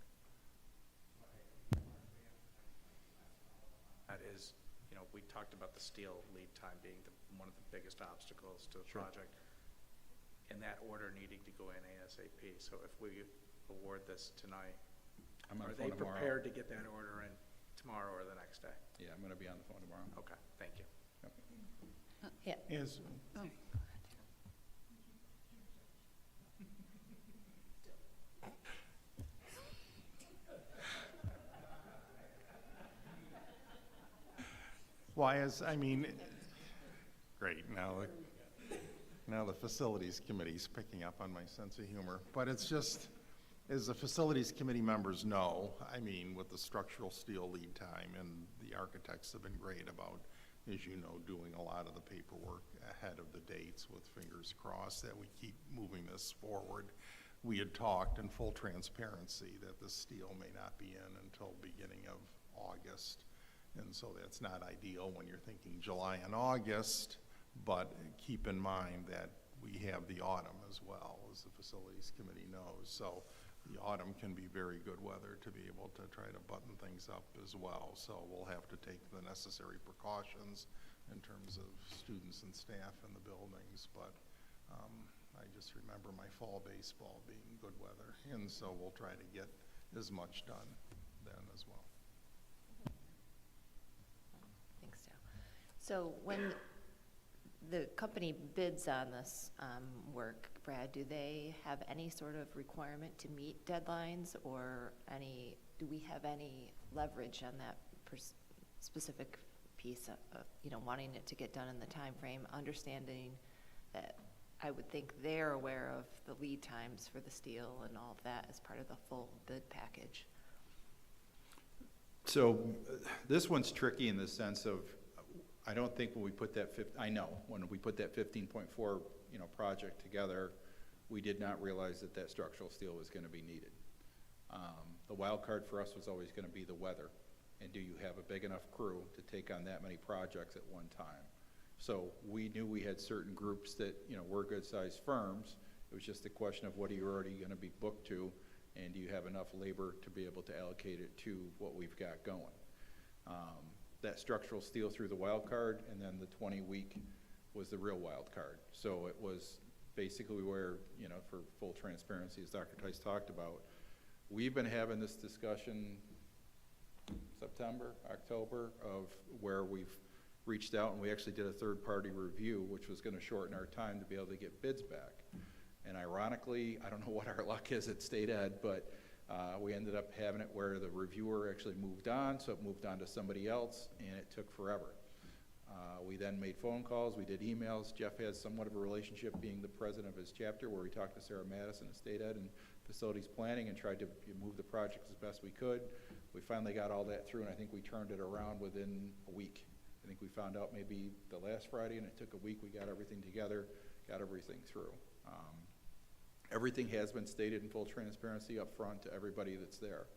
That is, you know, we talked about the steel lead time being one of the biggest obstacles to the Sure. project, and that order needing to go in ASAP. So if we award this tonight, I'm on are the they phone tomorrow. prepared to get that order in tomorrow or the next day? Yeah, I'm going to be on the phone tomorrow. Okay, thank you. Yeah. Is, I mean, great, now the facilities committee's picking up on my sense of humor, but it's just, as the facilities committee members know, I mean, with the structural steel lead time, and the architects have been great about, as you know, doing a lot of the paperwork ahead of the dates with fingers crossed that we keep moving this forward. We had talked in full transparency that the steel may not be in until beginning of August. And so that's not ideal when you're thinking July and August, but keep in mind that we have the autumn as well, as the facilities committee knows. So the autumn can be very good weather to be able to try to button things up as well. So we'll have to take the necessary precautions in terms of students and staff in the buildings. But I just remember my fall baseball being good weather. And so we'll try to get as much done then as well. Thanks, Dale. So when the company bids on this work, Brad, do they have any sort of requirement to meet deadlines, or do we have any leverage on that specific piece of, you know, wanting it to get done in the time frame, understanding that I would think they're aware of the lead times for the steel and all of that as part of the full bid package? So this one's tricky in the sense of, I don't think when we put that when we put that 15.4, you know, project together, we did not realize that that structural steel was going to be needed. The wild card for us was always going to be the weather, and do you have a big enough crew to take on that many projects at one time? So we knew we had certain groups that, you know, were good-sized firms. It was just a question of what are you already going to be booked to, and do you have enough labor to be able to allocate it to what we've got going? That structural steel through the wild card, and then the 20-week was the real wild card. So it was basically where, you know, for full transparency, as Dr. Tice talked about, we've been having this discussion September, October, of where we've reached out, and we actually did a third-party review, which was going to shorten our time to be able to get bids back. And ironically, I don't know what our luck is at State Ed, but we ended up having it where the reviewer actually moved on, so it moved on to somebody else, and it took forever. We then made phone calls, we did emails. Jeff has somewhat of a relationship being the president of his chapter, where we talked to Sarah Madison at State Ed and facilities planning and tried to move the project as best we could. We finally got all that through, and I think we turned it around within a week. I think we found out maybe the last Friday, and it took a week. We got everything together, got everything through. Everything has been stated in full transparency up front to everybody that's there.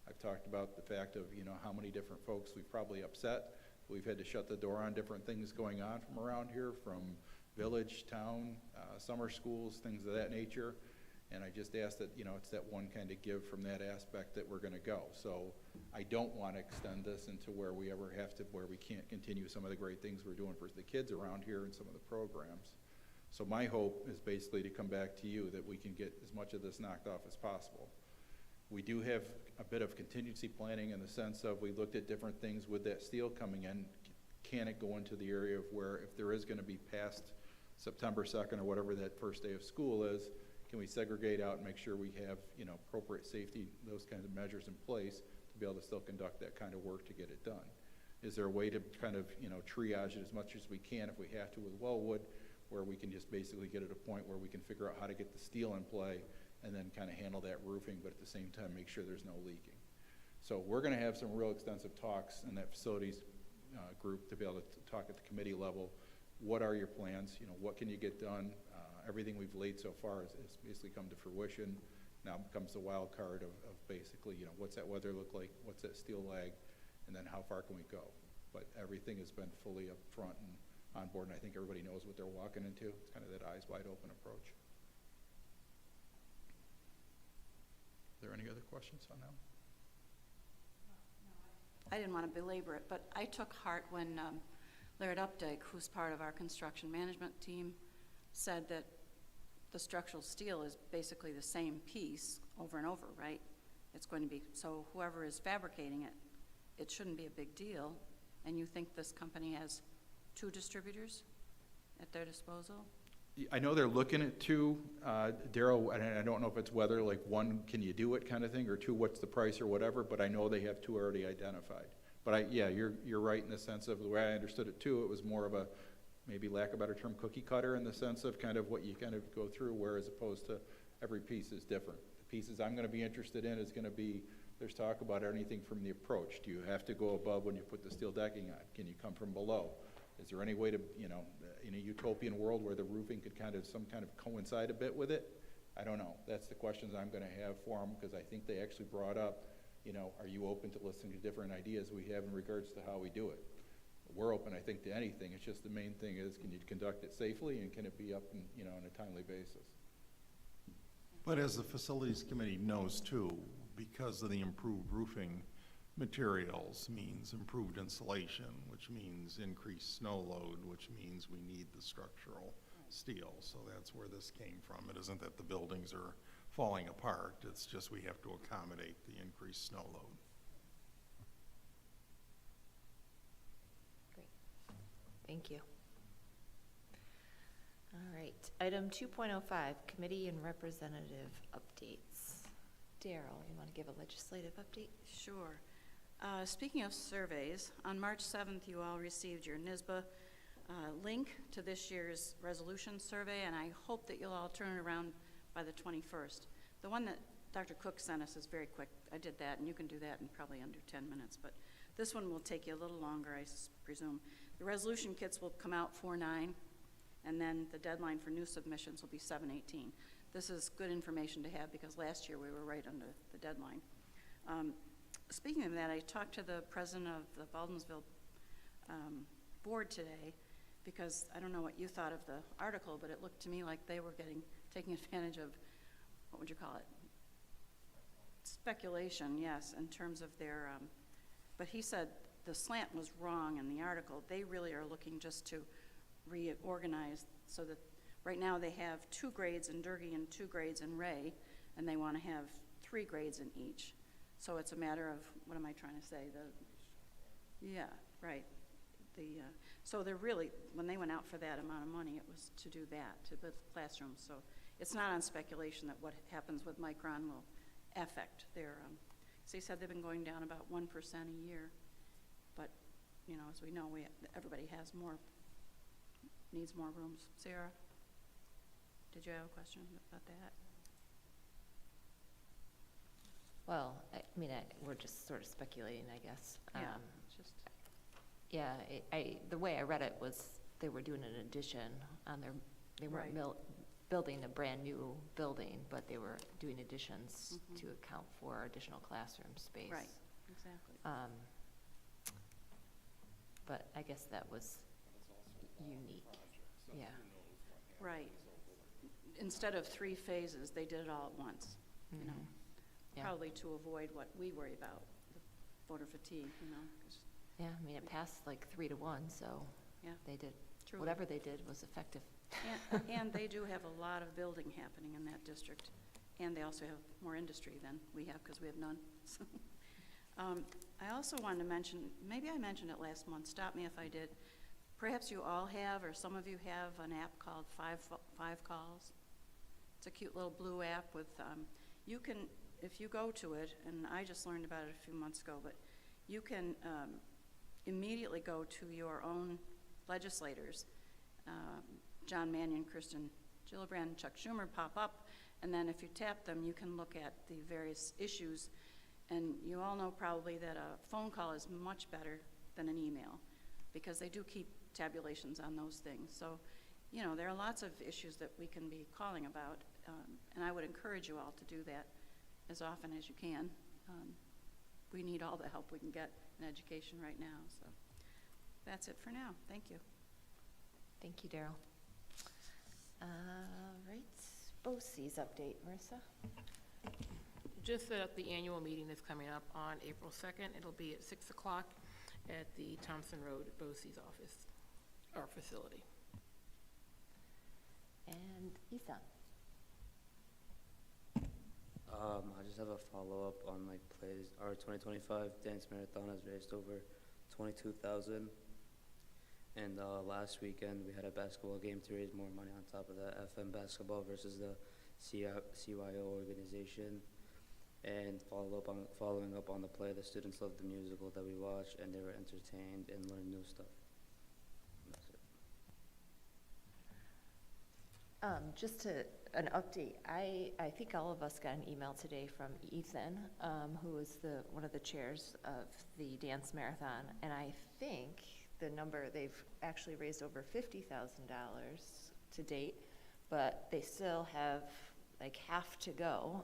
I've talked about the fact of, you know, how many different folks we've probably upset We've had to shut the door on different things going on from around here, from village, town, summer schools, things of that nature. And I just ask that, it's that one kind of give from that aspect that we're going to go. So I don't want to extend this into where we ever have to, where we can't continue some of the great things we're doing for the kids around here and some of the programs. So my hope is basically to come back to you that we can get as much of this knocked off as possible. We do have a bit of contingency planning in the sense of we looked at different things with that steel coming in. Can it go into the area of where if there is going to be past September 2nd or whatever that first day of school is, can we segregate out and make sure we have, appropriate safety, those kinds of measures in place to be able to still conduct that kind of work to get it done? Is there a way to kind of, triage it as much as we can if we have to with Wellwood, where we can just basically get at a point where we can figure out how to get the steel in play and then kind of handle that roofing, but at the same time make sure there's no leaking. So we're going to have some real extensive talks in that facilities group to be able to talk at the committee level. What are your plans? What can you get done? Everything we've laid so far has basically come to fruition. Now comes the wild card of basically, what's that weather look like? What's that steel lag? And then how far can we go? But everything has been fully up front and on board, and I think everybody knows what they're walking into. It's kind of that eyes wide open approach. Are there any other questions on that? I didn't want to belabor it, but I took heart when Laird Updike, who's part of our construction management team, said that the structural steel is basically the same piece over and over, right? It's going to be, so whoever is fabricating it, it shouldn't be a big deal. And you think this company has 2 distributors at their disposal? I know they're looking at 2, Daryl, and I don't know if it's whether like 1, can you do it kind of thing, or 2, what's the price or whatever, but I know they have 2 already identified. But yeah, you're right in the sense of the way I understood it too, it was more of a, maybe lack of a better term, cookie cutter in the sense of kind of what you kind of go through, whereas opposed to every piece is different. The pieces I'm going to be interested in is going to be, there's talk about anything from the approach. Do you have to go above when you put the steel decking on? Can you come from below? Is there any way to, in a utopian world where the roofing could some kind of coincide a bit with it? I don't know. That's the questions I'm going to have for them, because I think they actually brought up, are you open to listening to different ideas we have in regards to how we do it? We're open, I think, to anything. It's just the main thing is, can you conduct it safely, and can it be up in, on a timely basis? But as the facilities committee knows too, because of the improved roofing materials means improved insulation, which means increased snow load, which means we need the structural steel. So that's where this came from. It isn't that the buildings are falling apart, it's just we have to accommodate the increased snow load. Great. Thank you. All right, item 2.05, committee and representative updates. Daryl, you want to give a legislative update? Sure. Speaking of surveys, on March 7th, you all received your NISBA link to this year's resolution survey, and I hope that you'll all turn it around by the 21st. The one that Dr. Cook sent us is very quick. I did that, and you can do that in probably under 10 minutes, but this one will take you a little longer, I presume. The resolution kits will come out 4/9, and then the deadline for new submissions will be 7/18. This is good information to have because last year we were right under the deadline. Speaking of that, I talked to the president of the Baldwinsville board today, because I don't know what you thought of the article, but it looked to me like they were taking advantage of, what would you call it? Speculation, yes, in terms of their, but he said the slant was wrong in the article. They really are looking just to reorganize so that right now they have 2 grades in Durkee and 2 grades in Ray, and they want to have 3 grades in each. So it's a matter of, what am I trying to say? Yeah, right. So they're really, when they went out for that amount of money, it was to do that, to build classrooms. So it's not on speculation that what happens with Micron will affect their, so he said they've been going down about 1% a year. But, as we know, everybody needs more rooms. Sarah, did you have a question about that? Well, we're just sort of speculating, I guess. Yeah, it's just. Yeah, the way I read it was they were doing an addition on they weren't building a brand new building, but they were doing additions to account for additional classroom space. Right, exactly. but I guess that was unique, yeah. Right. Instead of 3 phases, they did it all at once, you know, Yeah. probably to avoid what we worry about, the voter fatigue, you know, 'cause Yeah, I mean, it passed like 3-1, so Yeah. they did, truly. whatever they did was effective. And they do have a lot of building happening in that district, and they also have more industry than we have, because we have none. So, I also wanted to mention, maybe I mentioned it last month, stop me if I did. Perhaps you all have, or some of you have, an app called Five Calls. It's a cute little blue app with, you can, if you go to it, and I just learned about it a few months ago, but you can immediately go to your own legislators. John Mannion, Kristen Gillibrand, Chuck Schumer pop up, and then if you tap them, you can look at the various issues. And you all know probably that a phone call is much better than an email, because they do keep tabulations on those things. So, you know, there are lots of issues that we can be calling about, and I would encourage you all to do that as often as you can. We need all the help we can get in education right now, so that's it for now. Thank you. Thank you, Daryl. Right, BOCES update, Marissa? Just at the annual meeting that's coming up on April 2nd, it'll be at 6 o'clock at the Thompson Road BOCES office, or facility. And Isan? I just have a follow-up on like plays. Our 2025 dance marathon has raised over 22,000. And last weekend we had a basketball game to raise more money on top of that. FM basketball versus the CYO organization. And following up on the play, the students loved the musical that we watched, and they were entertained and learned new stuff. And that's it. Just an update, I think all of us got an email today from Ethan, who is one of the chairs of the dance marathon, and I think the number, they've actually raised over $50,000 to date, but they still have like half to go,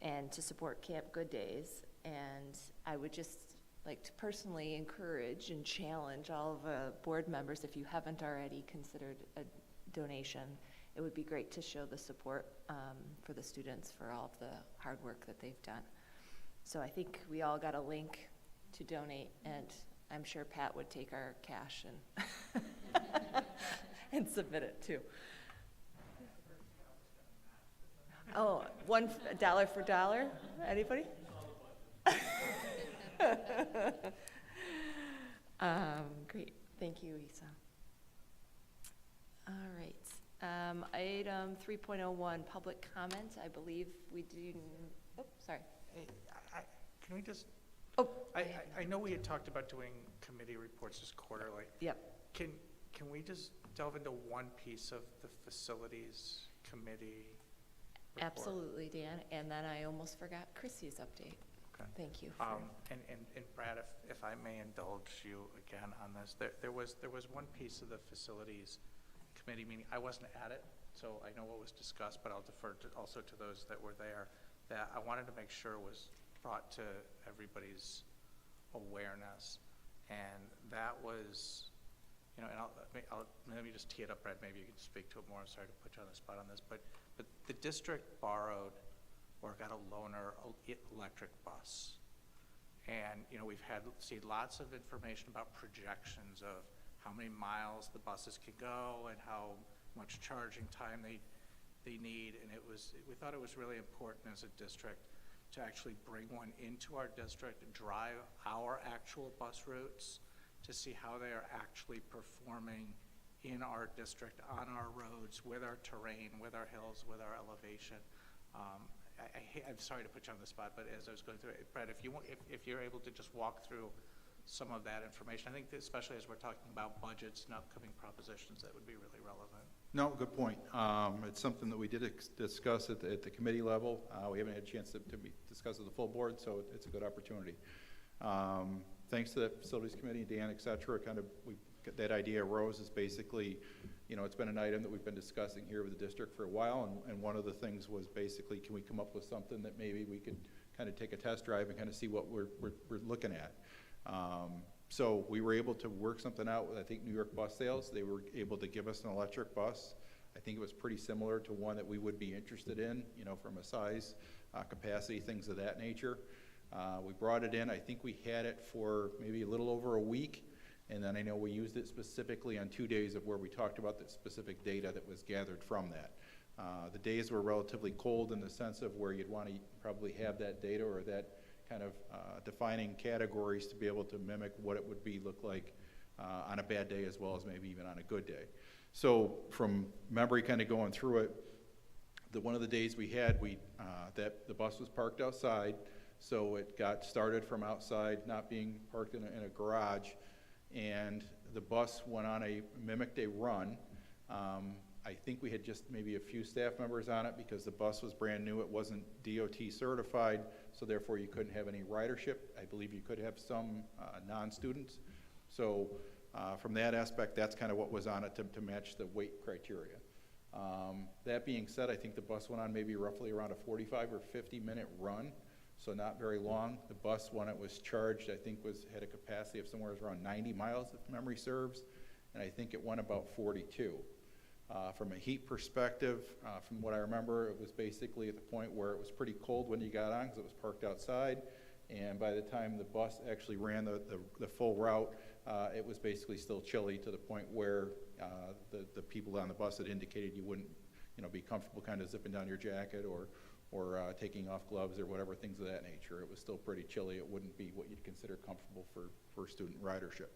and to support Camp Good Days. And I would just like to personally encourage and challenge all of the board members, if you haven't already considered a donation, it would be great to show the support for the students for all of the hard work that they've done. So I think we all got a link to donate, and I'm sure Pat would take our cash and and submit it too. Oh, $1 for dollar? Anybody? Great, thank you, Isa. All right, item 3.01, public comment. I believe we do, oh, sorry. Hey, can we just, Oh, I know we had talked about doing committee reports just quarterly. yep. Can we just delve into one piece of the facilities committee report? Absolutely, Dan, and then I almost forgot Chrissy's update. Okay. Thank you. And Brad, if I may indulge you again on this, there was one piece of the facilities committee meeting, I wasn't at it, so I know what was discussed, but I'll defer also to those that were there, that I wanted to make sure was brought to everybody's awareness. And that was, you know, and I'll maybe just tee it up, Brad, maybe you can speak to it more. I'm sorry to put you on the spot on this, but the district borrowed or got a loaner electric bus. And, you know, we've seen lots of information about projections of how many miles the buses can go and how much charging time they need. And we thought it was really important as a district to actually bring one into our district and drive our actual bus routes to see how they are actually performing in our district, on our roads, with our terrain, with our hills, with our elevation. I'm sorry to put you on the spot, but as I was going through it, Brett, if you're able to just walk through some of that information, I think that especially as we're talking about budgets and upcoming propositions, that would be really relevant. No, good point. It's something that we did discuss at the committee level. We haven't had a chance to discuss at the full board, so it's a good opportunity. Thanks to the facilities committee, Dan, et cetera, that idea arose is basically, you know, it's been an item that we've been discussing here with the district for a while, and one of the things was basically, can we come up with something that maybe we could kind of take a test drive and kind of see what we're looking at. So we were able to work something out with, I think, New York Bus Sales. They were able to give us an electric bus. I think it was pretty similar to one that we would be interested in, you know, from a size, capacity, things of that nature. We brought it in. I think we had it for maybe a little over a week. And then I know we used it specifically on 2 days of where we talked about the specific data that was gathered from that. The days were relatively cold in the sense of where you'd want to probably have that data or that kind of defining categories to be able to mimic what it would look like on a bad day as well as maybe even on a good day. So from memory kind of going through it, one of the days we had, that the bus was parked outside, so it got started from outside, not being parked in a garage, and the bus went on mimicked a run. I think we had just maybe a few staff members on it because the bus was brand new. It wasn't DOT certified, so therefore you couldn't have any ridership. I believe you could have some non-students. So from that aspect, that's kind of what was on it to match the weight criteria. That being said, I think the bus went on maybe roughly around a 45 or 50-minute run, so not very long. The bus, when it was charged, I think had a capacity of somewhere around 90 miles, if memory serves, and I think it went about 42. From a heat perspective, from what I remember, it was basically at the point where it was pretty cold when you got on because it was parked outside, and by the time the bus actually ran the full route, it was basically still chilly to the point where the people on the bus had indicated you wouldn't, you know, be comfortable kind of zipping down your jacket or taking off gloves or whatever, things of that nature. It was still pretty chilly. It wouldn't be what you'd consider comfortable for student ridership.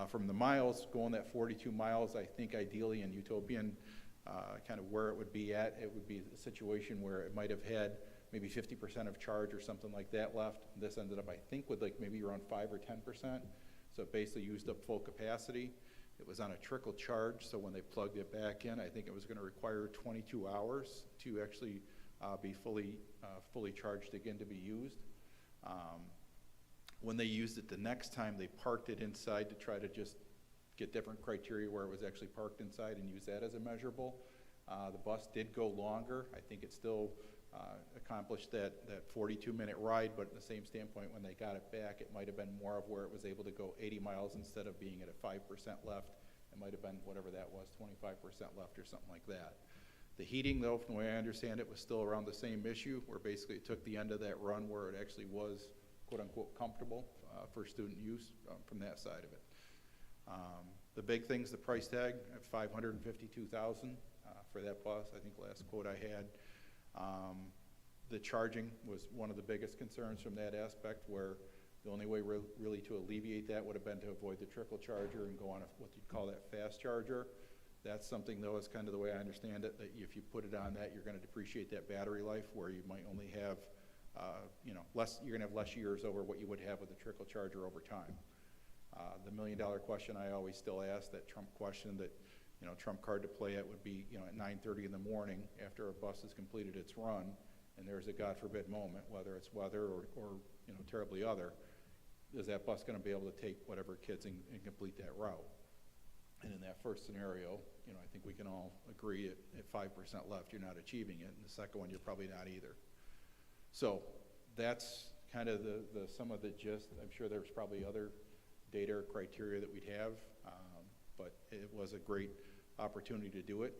From the miles, going that 42 miles, I think ideally in utopian, kind of where it would be at, it would be a situation where it might have had maybe 50% of charge or something like that left. This ended up, I think, with like maybe around 5 or 10%. So it basically used up full capacity. It was on a trickle charge, so when they plugged it back in, I think it was going to require 22 hours to actually be fully charged again to be used. When they used it the next time, they parked it inside to try to just get different criteria where it was actually parked inside and use that as a measurable. The bus did go longer. I think it still accomplished that 42-minute ride, but at the same standpoint, when they got it back, it might have been more of where it was able to go 80 miles instead of being at a 5% left. It might have been whatever that was, 25% left or something like that. The heating, though, from the way I understand it, was still around the same issue, where basically it took the end of that run where it actually was quote-unquote comfortable for student use from that side of it. The big thing's the price tag at $552,000 for that bus. I think last quote I had. The charging was one of the biggest concerns from that aspect, where the only way really to alleviate that would have been to avoid the trickle charger and go on what you'd call that fast charger. That's something, though, is kind of the way I understand it, that if you put it on that, you're going to depreciate that battery life, where you might only have you're going to have less years over what you would have with a trickle charger over time. The $1 million question I always still ask, that Trump question that, you know, trump card to play at would be, you know, at 9:30 in the morning after a bus has completed its run, and there's a God forbid moment, whether it's weather or you know, terribly other, is that bus going to be able to take whatever kids and complete that route? And in that first scenario, you know, I think we can all agree at 5% left, you're not achieving it. And the second one, you're probably not either. So that's kind of some of the gist. I'm sure there's probably other data or criteria that we'd have, but it was a great opportunity to do it.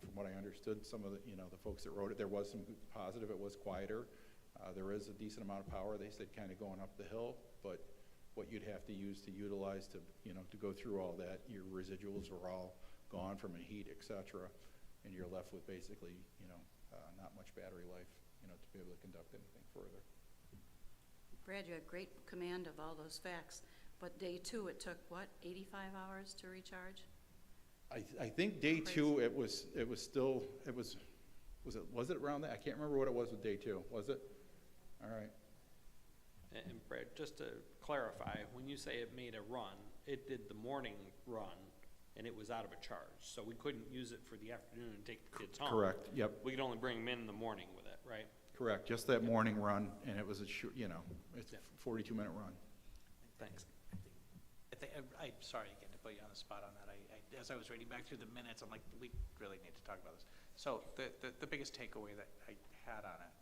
From what I understood, some of the folks that wrote it, there was some positive. It was quieter. There is a decent amount of power. They said kind of going up the hill, but what you'd have to use to utilize to go through all that, your residuals are all gone from a heat, et cetera, and you're left with basically, not much battery life, to be able to conduct anything further. Brad, you had great command of all those facts, but day 2, it took, what, 85 hours to recharge? I think day 2, was it around that? I can't remember what it was with day 2. Was it? All right. And Brad, just to clarify, when you say it made a run, it did the morning run, and it was out of a charge. So we couldn't use it for the afternoon and take the kids home. Correct, yep. We could only bring them in the morning with it, right? Correct, just that morning run, and it was it's a 42-minute run. Thanks. I'm sorry again to put you on the spot on that. As I was reading back through the minutes, I'm like, we really need to talk about this. So the biggest takeaway that I had on it,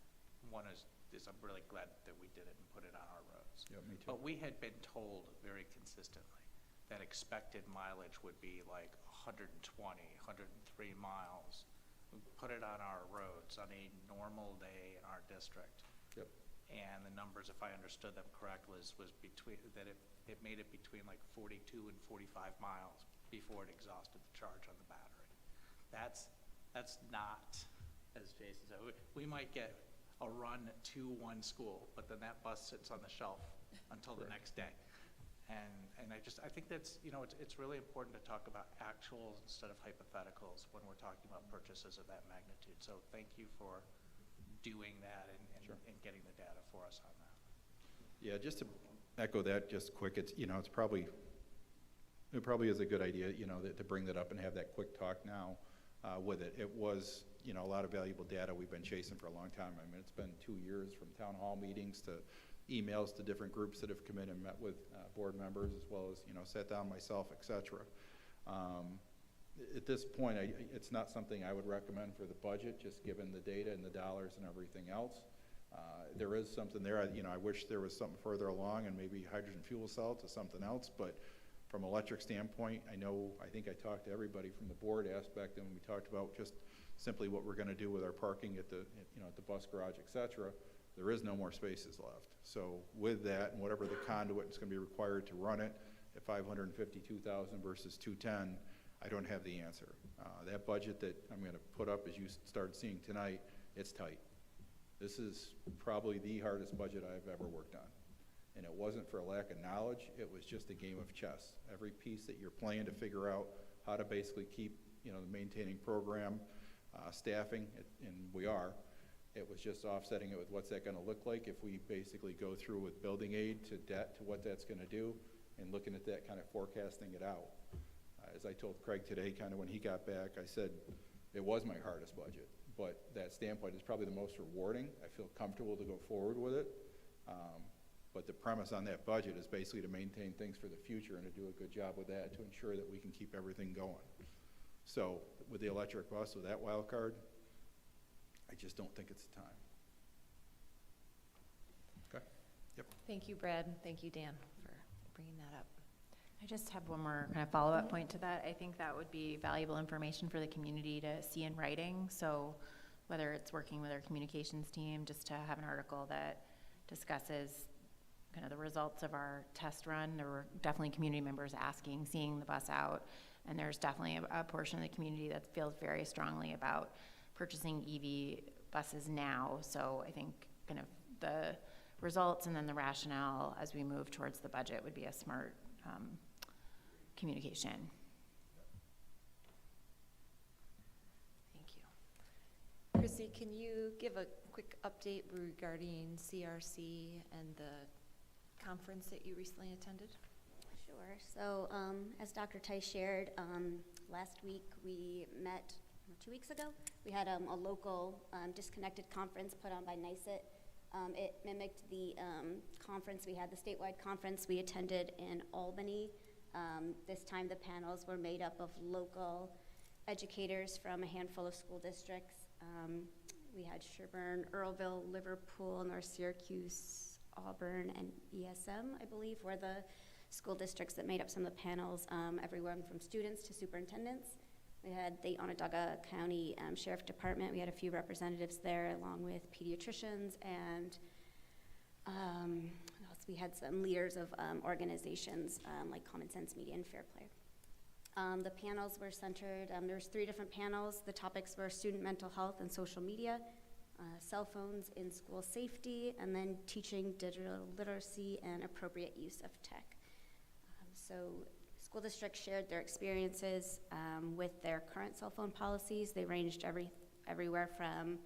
one is I'm really glad that we did it and put it on our roads. Yeah, me too. But we had been told very consistently that expected mileage would be like 120, 103 miles. We put it on our roads on a normal day in our district. Yep. And the numbers, if I understood them correct, was between, that it made it between like 42 and 45 miles before it exhausted the charge on the battery. That's not, as Jason said, we might get a run to one school, but then that bus sits on the shelf until the next day. And I think that's, it's really important to talk about actuals instead of hypotheticals when we're talking about purchases of that magnitude. So thank you for doing that and getting the data for us on that. Yeah, just to echo that just quick, it probably is a good idea, to bring that up and have that quick talk now with it. It was, a lot of valuable data we've been chasing for a long time. I mean, it's been 2 years from town hall meetings to emails to different groups that have come in and met with board members, as well as, sat down myself, et cetera. At this point, it's not something I would recommend for the budget, just given the data and the dollars and everything else. There is something there. I wish there was something further along and maybe hydrogen fuel cell to something else, but from electric standpoint, I think I talked to everybody from the board aspect, and when we talked about just simply what we're going to do with our parking at the bus garage, et cetera, there is no more spaces left. So with that, and whatever the conduit is going to be required to run it at 552,000 versus 210, I don't have the answer. That budget that I'm going to put up, as you started seeing tonight, it's tight. This is probably the hardest budget I've ever worked on. And it wasn't for a lack of knowledge, it was just a game of chess. Every piece that you're playing to figure out how to basically keep, the maintaining program, staffing, and we are. It was just offsetting it with what's that gonna look like if we basically go through with building aid to debt to what that's gonna do, and looking at that, kind of forecasting it out. As I told Craig today, kind of when he got back, I said, it was my hardest budget, but that standpoint is probably the most rewarding. I feel comfortable to go forward with it. But the premise on that budget is basically to maintain things for the future and to do a good job with that to ensure that we can keep everything going. So with the electric bus, with that wild card, I just don't think it's the time. Okay? Yep. Thank you, Brad, and thank you, Dan, for bringing that up. I just have one more kind of follow-up point to that. I think that would be valuable information for the community to see in writing. So whether it's working with our communications team, just to have an article that discusses kind of the results of our test run. There were definitely community members asking, seeing the bus out, and there's definitely a portion of the community that feels very strongly about purchasing EV buses now. So I think kind of the results and then the rationale as we move towards the budget would be a smart communication. Thank you. Chrissy, can you give a quick update regarding CRC and the conference that you recently attended? Sure. So as Dr. Tice shared, last week we met, 2 weeks ago, we had a local disconnected conference put on by NYSET. It mimicked the conference we had, the statewide conference we attended in Albany. This time the panels were made up of local educators from a handful of school districts. We had Sherburne, Earlville, Liverpool, North Syracuse, Auburn, and ESM, I believe, were the school districts that made up some of the panels, everyone from students to superintendents. We had the Onondaga County Sheriff Department. We had a few representatives there, along with pediatricians, and we had some leaders of organizations like Common Sense Media and Fair Play. The panels were centered, there's 3 different panels. The topics were student mental health and social media, cell phones in school safety, and then teaching digital literacy and appropriate use of tech. So school districts shared their experiences with their current cell phone policies. They ranged everywhere from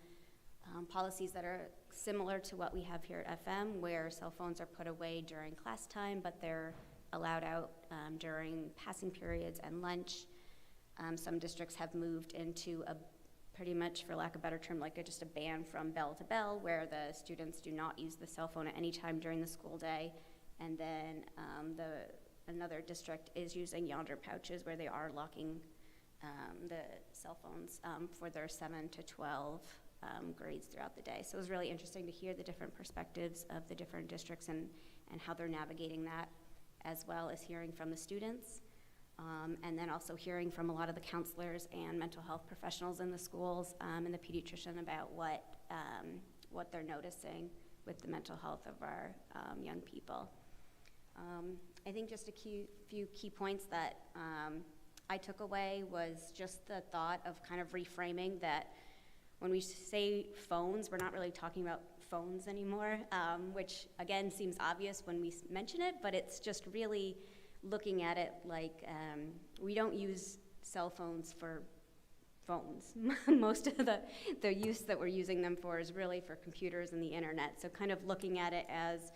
policies that are similar to what we have here at FM, where cell phones are put away during class time, but they're allowed out during passing periods and lunch. Some districts have moved into a pretty much, for lack of a better term, like just a ban from bell to bell, where the students do not use the cell phone at any time during the school day. And then another district is using yonder pouches, where they are locking the cell phones for their 7 to 12 grades throughout the day. So it was really interesting to hear the different perspectives of the different districts and how they're navigating that, as well as hearing from the students. And then also hearing from a lot of the counselors and mental health professionals in the schools and the pediatrician about what they're noticing with the mental health of our young people. I think just a few key points that I took away was just the thought of kind of reframing that when we say phones, we're not really talking about phones anymore, which again seems obvious when we mention it, but it's just really looking at it like we don't use cell phones for phones. Most of the use that we're using them for is really for computers and the internet. So kind of looking at it as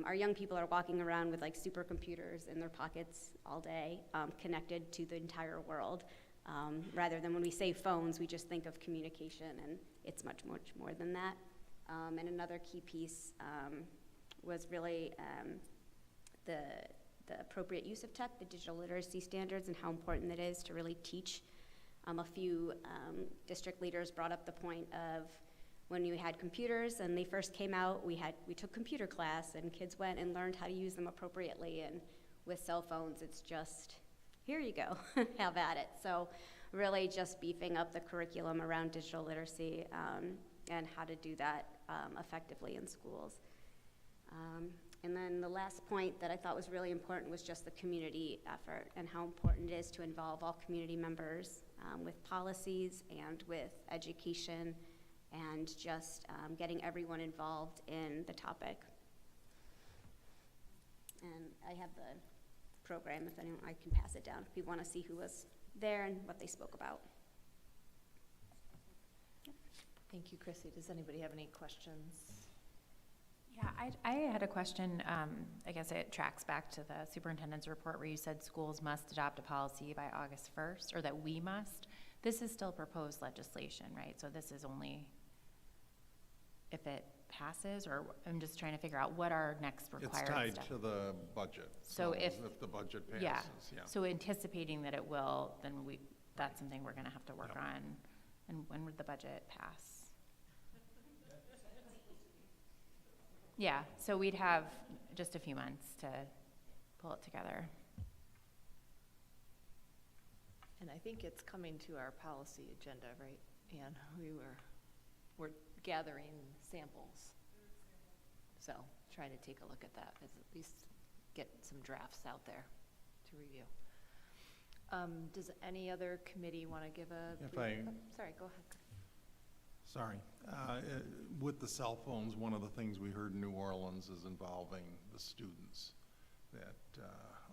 our young people are walking around with like supercomputers in their pockets all day, connected to the entire world. Rather than when we say phones, we just think of communication, and it's much, much more than that. And another key piece was really the appropriate use of tech, the digital literacy standards, and how important it is to really teach. A few district leaders brought up the point of when we had computers and they first came out, we took computer class and kids went and learned how to use them appropriately. And with cell phones, it's just, here you go, have at it. So really just beefing up the curriculum around digital literacy and how to do that effectively in schools. And then the last point that I thought was really important was just the community effort and how important it is to involve all community members with policies and with education and just getting everyone involved in the topic. And I have the program, if anyone, I can pass it down if people want to see who was there and what they spoke about. Thank you, Chrissy. Does anybody have any questions? Yeah, I had a question. I guess it tracks back to the superintendent's report where you said schools must adopt a policy by August 1st, or that we must. This is still proposed legislation, right? So this is only if it passes, or I'm just trying to figure out what our next required It's tied step. to the budget. So if the budget passes, yeah. yeah. So anticipating that it will, then that's something we're going to have to work on. And when would the budget pass? Yeah, so we'd have just a few months to pull it together. And I think it's coming to our policy agenda, right, Ann? We're gathering samples. So trying to take a look at that, at least get some drafts out there to review. Does any other committee want to give a brief? Sorry, go ahead. Sorry. With the cell phones, one of the things we heard in New Orleans is involving the students, that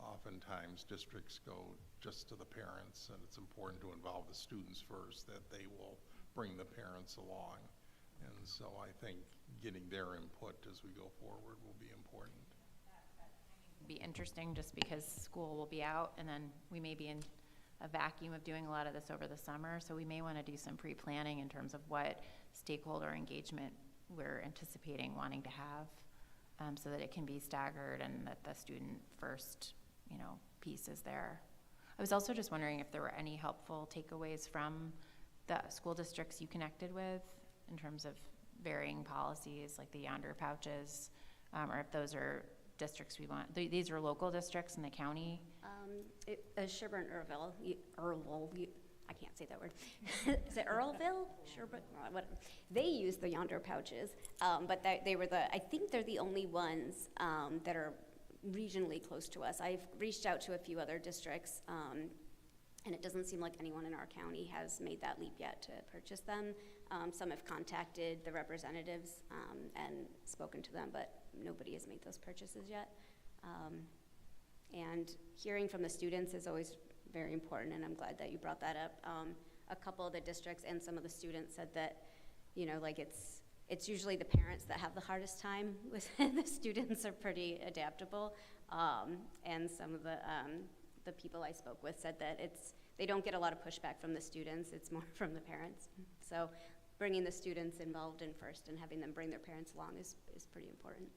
oftentimes districts go just to the parents, and it's important to involve the students first, that they will bring the parents along. And so I think getting their input as we go forward will be important. Be interesting just because school will be out, and then we may be in a vacuum of doing a lot of this over the summer, so we may want to do some pre-planning in terms of what stakeholder engagement we're anticipating wanting to have, so that it can be staggered and that the student first, piece is there. I was also just wondering if there were any helpful takeaways from the school districts you connected with in terms of varying policies, like the Yonder pouches, or if those are districts we want. These are local districts in the county. Sherburne, Earlville, I can't say that word. Is it Earlville? Sherburne, whatever. They use the Yonder pouches, but they were I think they're the only ones that are regionally close to us. I've reached out to a few other districts, and it doesn't seem like anyone in our county has made that leap yet to purchase them. Some have contacted the representatives and spoken to them, but nobody has made those purchases yet. And hearing from the students is always very important, and I'm glad that you brought that up. A couple of the districts and some of the students said that, it's usually the parents that have the hardest time with the students are pretty adaptable. And some of the people I spoke with said that they don't get a lot of pushback from the students, it's more from the parents. So bringing the students involved in first and having them bring their parents along is pretty important.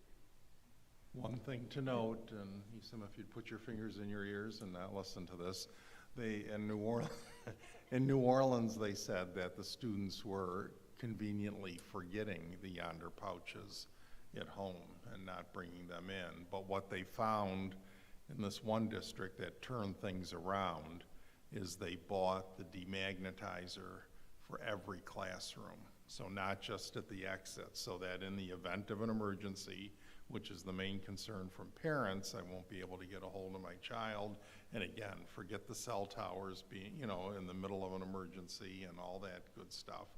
One thing to note, and Isam, if you'd put your fingers in your ears and not listen to this, in New Orleans, they said that the students were conveniently forgetting the yonder pouches at home and not bringing them in. But what they found in this one district that turned things around is they bought the demagnetizer for every classroom. So not just at the exit, so that in the event of an emergency, which is the main concern from parents, I won't be able to get a hold of my child. And again, forget the cell towers being, you know, in the middle of an emergency and all that good stuff.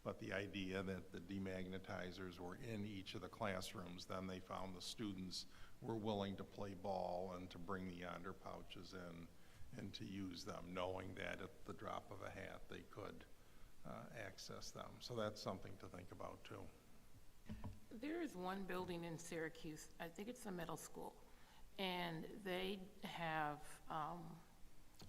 But the idea that the demagnetizers were in each of the classrooms, then they found the students were willing to play ball and to bring the yonder pouches in and to use them, knowing that at the drop of a hat they could access them. So that's something to think about too. There is one building in Syracuse, I think it's the middle school, and they have,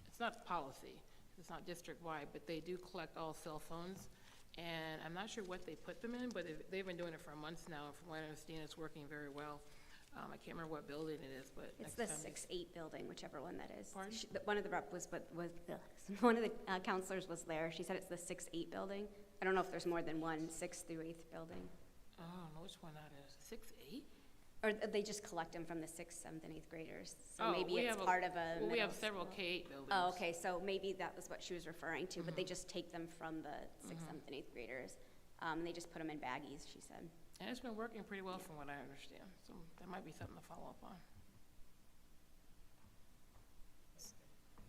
it's not policy, it's not district-wide, but they do collect all cell phones, and I'm not sure what they put them in, but they've been doing it for months now, and from what I understand, it's working very well. I can't remember what building it is, but It's next the time 6-8 building, whichever one that is. Pardon? One of the rep was one of the counselors was there. She said it's the 6-8 building. I don't know if there's more than one 6th through 8th building. I don't know which one that is, 6-8? Or they just collect them from the 6th, 7th, and 8th graders. So Oh, maybe we it's have part of a Well, we have middle several school. K-8 buildings. Oh, okay, so maybe that was what she was referring to, but they Mhm. just take them from the 6th, 7th, and 8th graders. And they just put them in baggies, she said. And it's been working pretty well from what I understand, so that might be something to follow up on.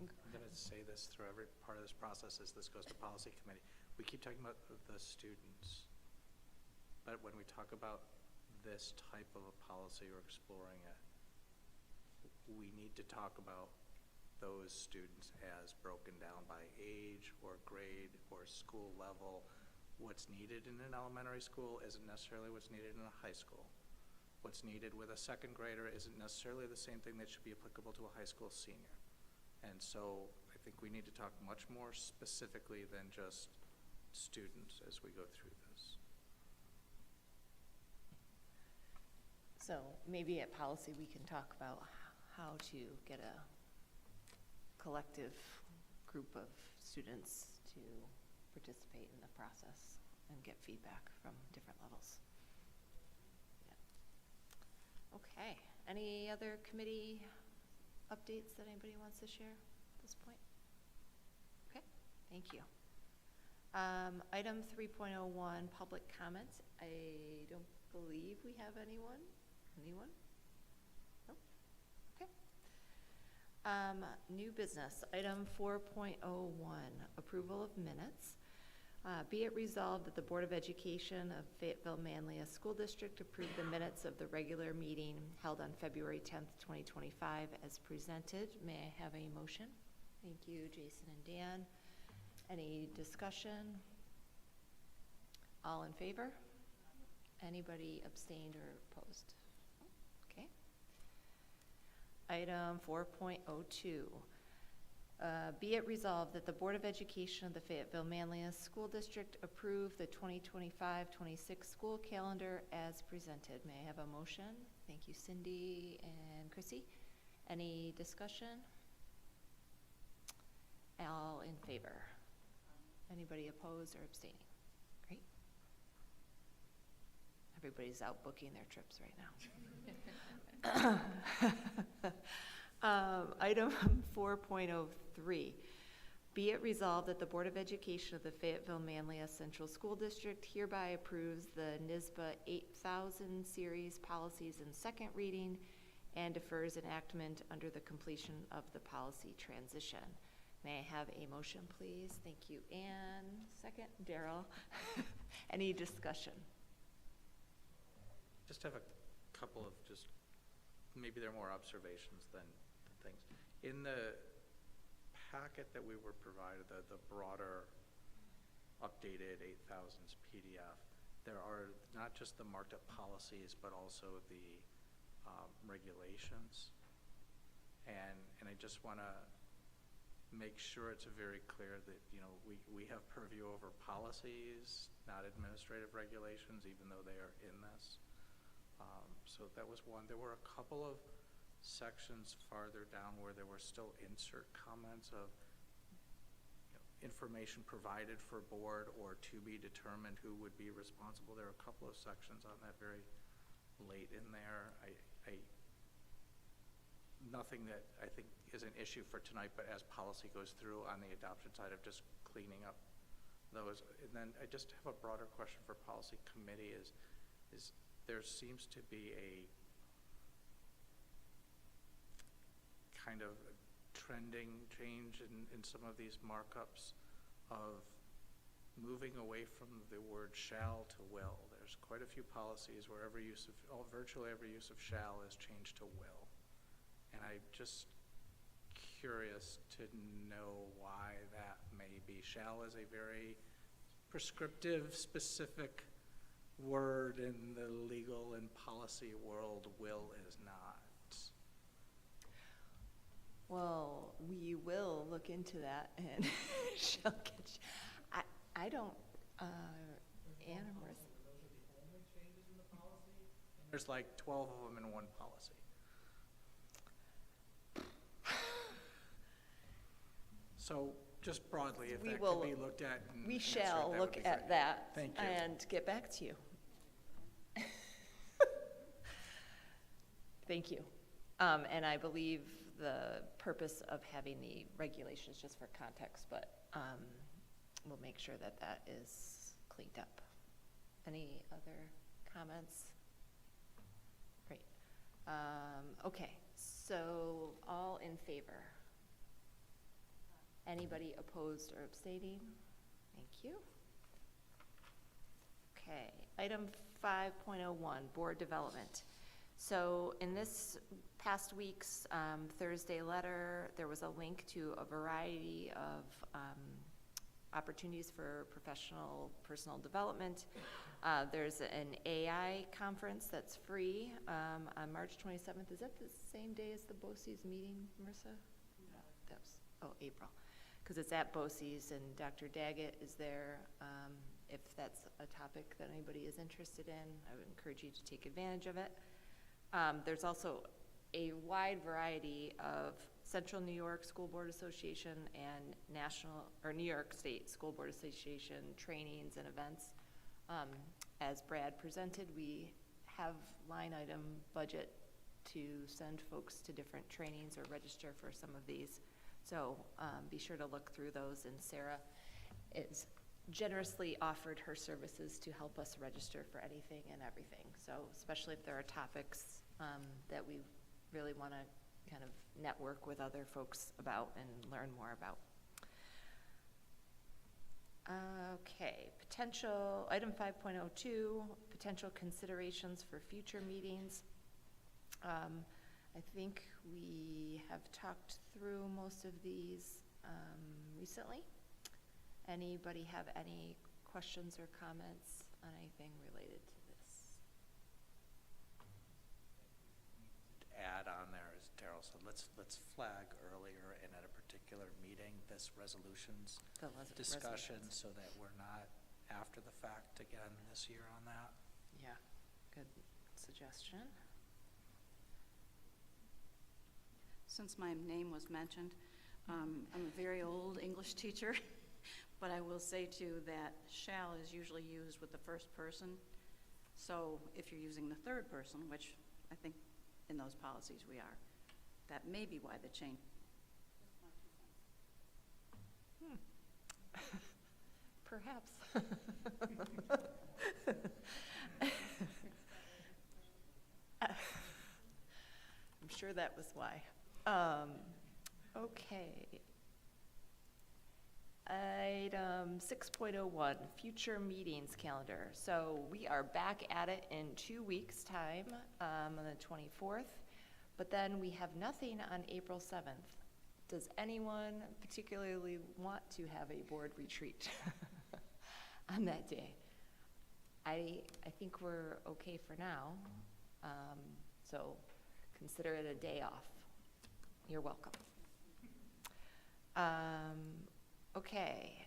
I'm going to say this through every part of this process as this goes to policy committee. We keep talking about the students, but when we talk about this type of a policy or exploring it, we need to talk about those students as broken down by age or grade or school level. What's needed in an elementary school isn't necessarily what's needed in a high school. What's needed with a second grader isn't necessarily the same thing that should be applicable to a high school senior. And so I think we need to talk much more specifically than just students as we go through this. So maybe at policy, we can talk about how to get a collective group of students to participate in the process and get feedback from different levels. Yeah. Okay, any other committee updates that anybody wants to share at this point? Okay, thank you. Item 3.01, public comments. I don't believe we have anyone. Anyone? No? Okay. New business, item 4.01, approval of minutes. Be it resolved that the Board of Education of Fayetteville-Manlius School District approve the minutes of the regular meeting held on February 10th, 2025 as presented. May I have a motion? Thank you, Jason and Dan. Any discussion? All in favor? Anybody abstained or opposed? Okay. Item 4.02. Be it resolved that the Board of Education of the Fayetteville-Manlius School District approve the 2025-26 school calendar as presented. May I have a motion? Thank you, Cindy and Chrissy. Any discussion? All in favor? Anybody opposed or abstaining? Great. Everybody's out booking their trips right now. Item 4.03. Be it resolved that the Board of Education of the Fayetteville-Manlius Central School District hereby approves the NYSBA 8000 series policies in second reading and defers enactment under the completion of the policy transition. May I have a motion, please? Thank you, Ann. Second, Daryl. Any discussion? Just have a couple of maybe they're more observations than things. In the packet that we were provided, the broader updated 8000s PDF, there are not just the marked up policies, but also the regulations. And I just want to make sure it's very clear that, we have purview over policies, not administrative regulations, even though they are in this. So that was one. There were a couple of sections farther down where there were still insert comments of, information provided for board or to be determined who would be responsible. There are a couple of sections on that very late in there. Nothing that I think is an issue for tonight, but as policy goes through on the adoption side of just cleaning up those. And then I just have a broader question for policy committee is there seems to be a kind of trending change in some of these markups of moving away from the word shall to will. There's quite a few policies where virtually every use of shall is changed to will. And I'm just curious to know why that may be. Shall is a very prescriptive, specific word in the legal and policy world. Will is not. Well, we will look into that and shall catch. I don't, Anna Marissa. There's like 12 of them in one policy. So just broadly, if that could be looked at and We answered, shall that would look be at great. that Thank you. and get back to you. Thank you. And I believe the purpose of having the regulations just for context, but we'll make sure that that is cleaned up. Any other comments? Great. Okay, so all in favor? Anybody opposed or abstaining? Thank you. Okay, item 5.01, board development. So in this past week's Thursday letter, there was a link to a variety of opportunities for personal development. There's an AI conference that's free on March 27th. Is that the same day as the BOCES meeting, Marissa? No. That was, April. Because it's at BOCES and Dr. Daggett is there. If that's a topic that anybody is interested in, I would encourage you to take advantage of it. There's also a wide variety of Central New York School Board Association and New York State School Board Association trainings and events. As Brad presented, we have line item budget to send folks to different trainings or register for some of these. So be sure to look through those, and Sarah is generously offered her services to help us register for anything and everything. So especially if there are topics that we really want to kind of network with other folks about and learn more about. Okay, item 5.02, potential considerations for future meetings. I think we have talked through most of these recently. Anybody have any questions or comments on anything related to this? Add on there, as Daryl said, let's flag earlier and at a particular meeting this resolutions discussion so that we're not after the fact again this year on that. Yeah, good suggestion. Since my name was mentioned, I'm a very old English teacher, but I will say too that shall is usually used with the first person. So if you're using the third person, which I think in those policies we are, that may be why the change. Perhaps. I'm sure that was why. Okay. Item 6.01, future meetings calendar. So we are back at it in 2 weeks' time, on the 24th, but then we have nothing on April 7th. Does anyone particularly want to have a board retreat on that day? I think we're okay for now, so consider it a day off. You're welcome. Okay,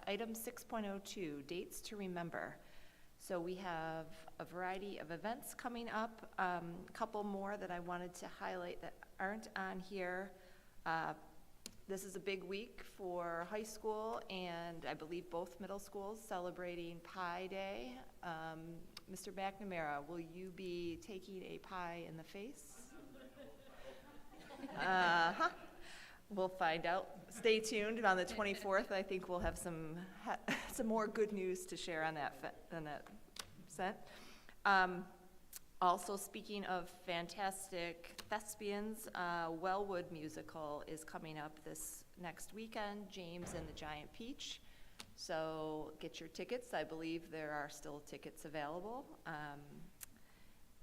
item 6.02, dates to remember. So we have a variety of events coming up, a couple more that I wanted to highlight that aren't on here. This is a big week for high school and I believe both middle schools celebrating Pie Day. Mr. McNamara, will you be taking a pie in the face? We'll find out. Stay tuned. On the 24th, I think we'll have some more good news to share on that set. Also, speaking of fantastic thespians, Wellwood musical is coming up this next weekend, James and the Giant Peach. So get your tickets. I believe there are still tickets available.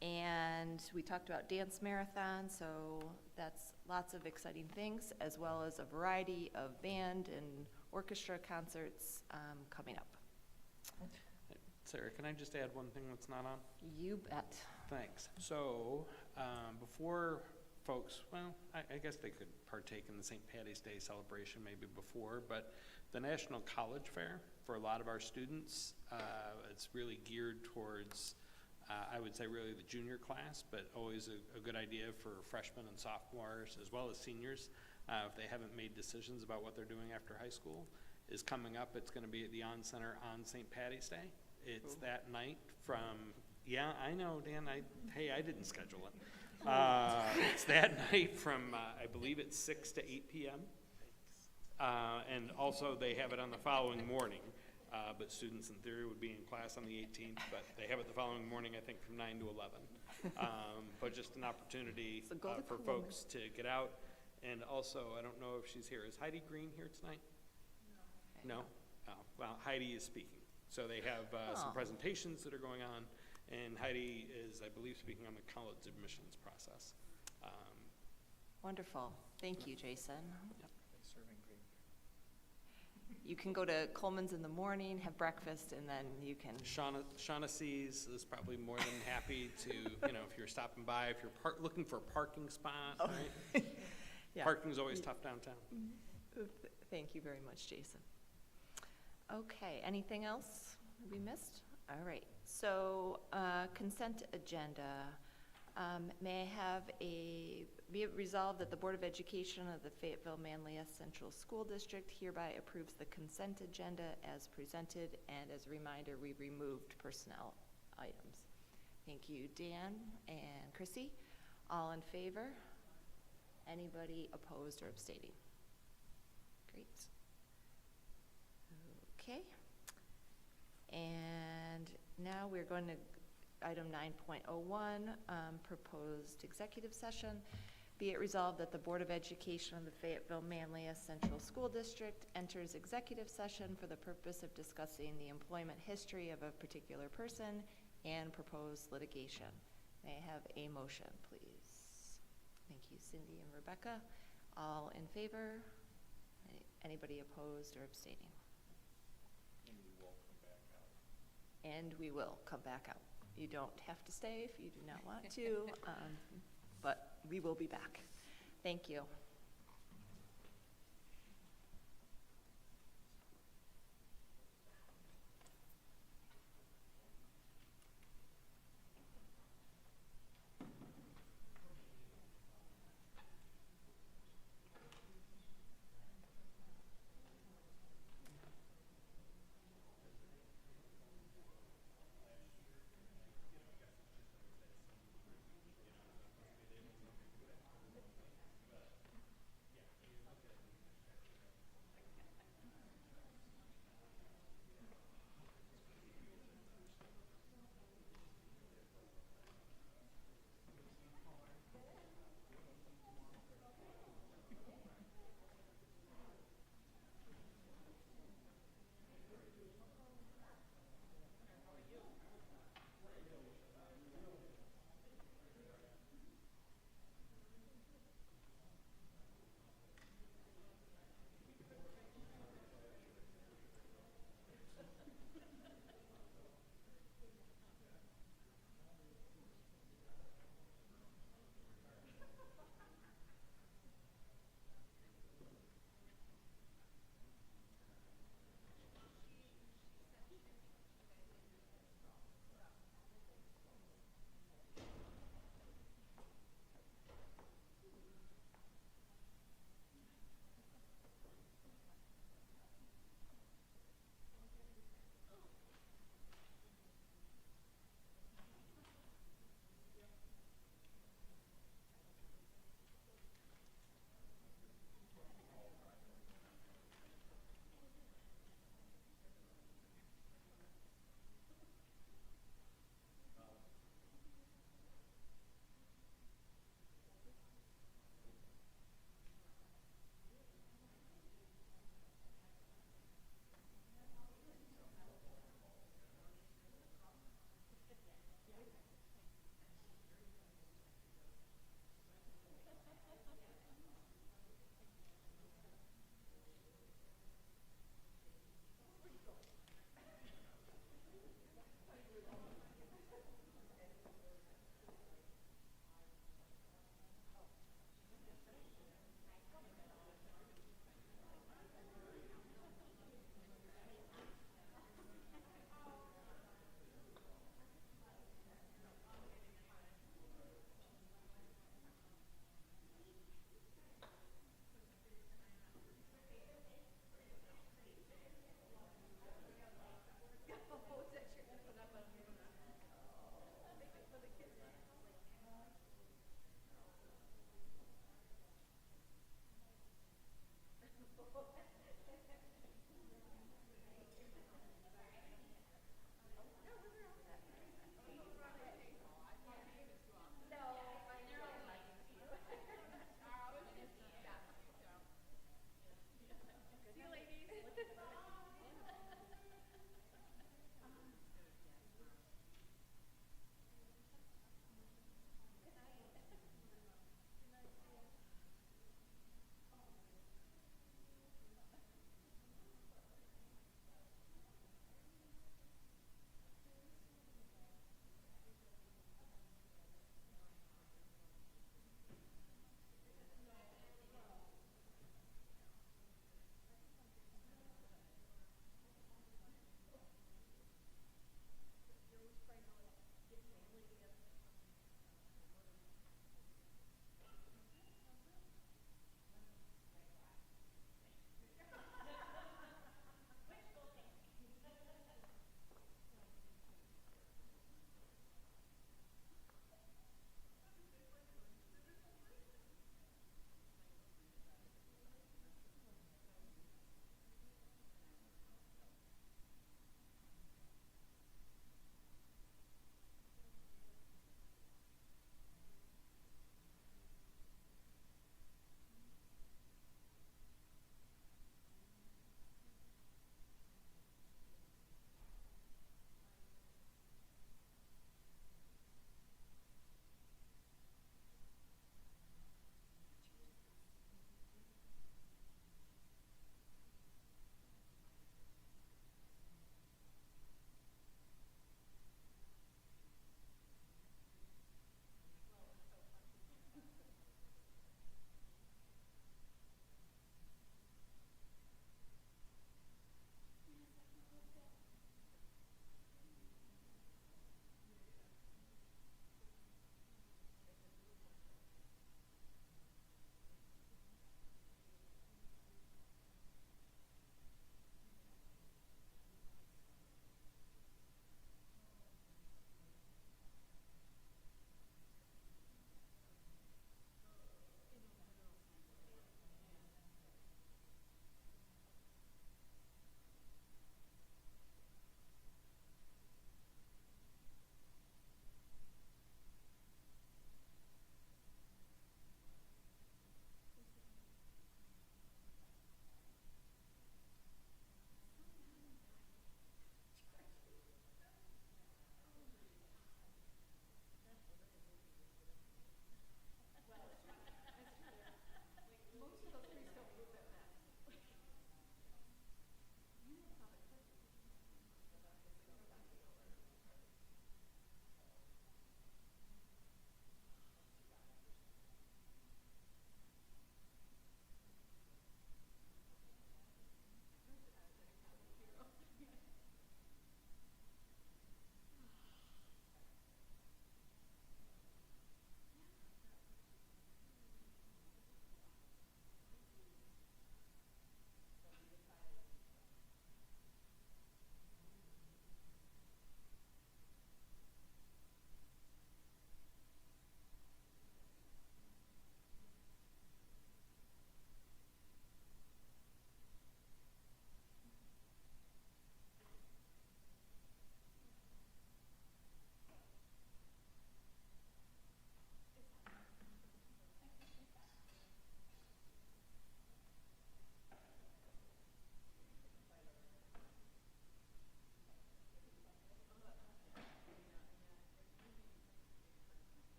And we talked about dance marathon, so that's lots of exciting things, as well as a variety of band and orchestra concerts coming up. Sarah, can I just add one thing that's not on? You bet. Thanks. So, before folks, well, I guess they could partake in the St. Patty's Day celebration maybe before, but the National College Fair, for a lot of our students, it's really geared towards, I would say really the junior class, but always a good idea for freshmen and sophomores, as well as seniors, if they haven't made decisions about what they're doing after high school, is coming up. It's gonna be at the On Center on St. Patty's Day. It's that night from, yeah, I know, Dan, I didn't schedule it. It's that night from, I believe it's 6 to 8 p.m. And also they have it on the following morning, but students in theory would be in class on the 18th, but they have it the following morning, I think from 9 to 11. But just an opportunity for folks to get out. And also, I don't know if she's here. Is Heidi Green here tonight? No? Oh, well, Heidi is speaking. So they have some presentations that are going on, and Heidi is, I believe, speaking on the college admissions process. Wonderful. Thank you, Jason. Yep. Serving green beer. You can go to Coleman's in the morning, have breakfast, and then you can. Shaughnessy's is probably more than happy to, if you're stopping by, if you're looking for a parking spot, right? Yeah. Parking's always tough downtown. Thank you very much, Jason. Okay, anything else we missed? All right, so consent agenda. May I have be it resolved that the Board of Education of the Fayetteville-Manlius Central School District hereby approves the consent agenda as presented, and as a reminder, we removed personnel items. Thank you, Dan and Chrissy. All in favor? Anybody opposed or abstaining? Great. Okay. And now we're going to item 9.01, proposed executive session. Be it resolved that the Board of Education of the Fayetteville-Manlius Central School District enters executive session for the purpose of discussing the employment history of a particular person and proposed litigation. May I have a motion, please? Thank you, Cindy and Rebecca. All in favor? Anybody opposed or abstaining? And we will come back out. You don't have to stay if you do not want to, but we will be back. Thank you.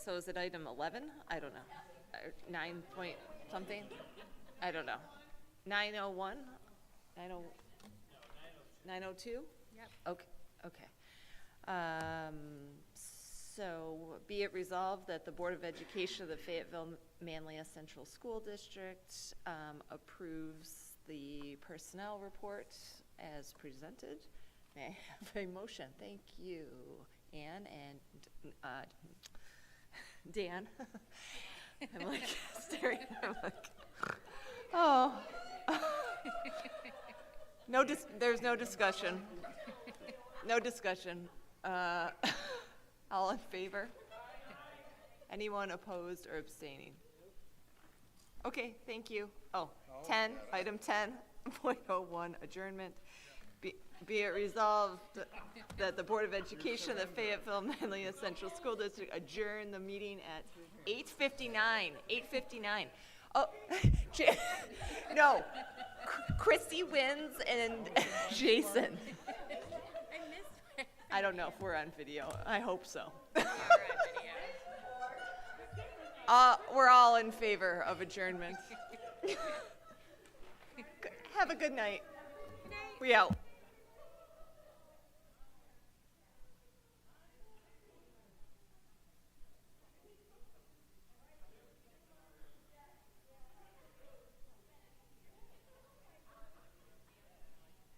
So is it item 11? I don't know. 9 point something? I don't know. 901? 902? Yep. Okay. So be it resolved that the Board of Education of the Fayetteville-Manlius Central School District approves the personnel report as presented. May I have a motion? Thank you, Ann and Dan. I'm like staring. I'm like, oh. There's no discussion. No discussion. All in favor? Anyone opposed or abstaining? Okay, thank you. Oh, 10, item 10.01, adjournment. Be it resolved that the Board of Education of the Fayetteville-Manlius Central School District adjourn the meeting at 8:59. 8:59. Oh, no. Christy wins and Jason. I don't know if we're on video. I hope so. We're all in favor of adjournment. Have a good night. We out.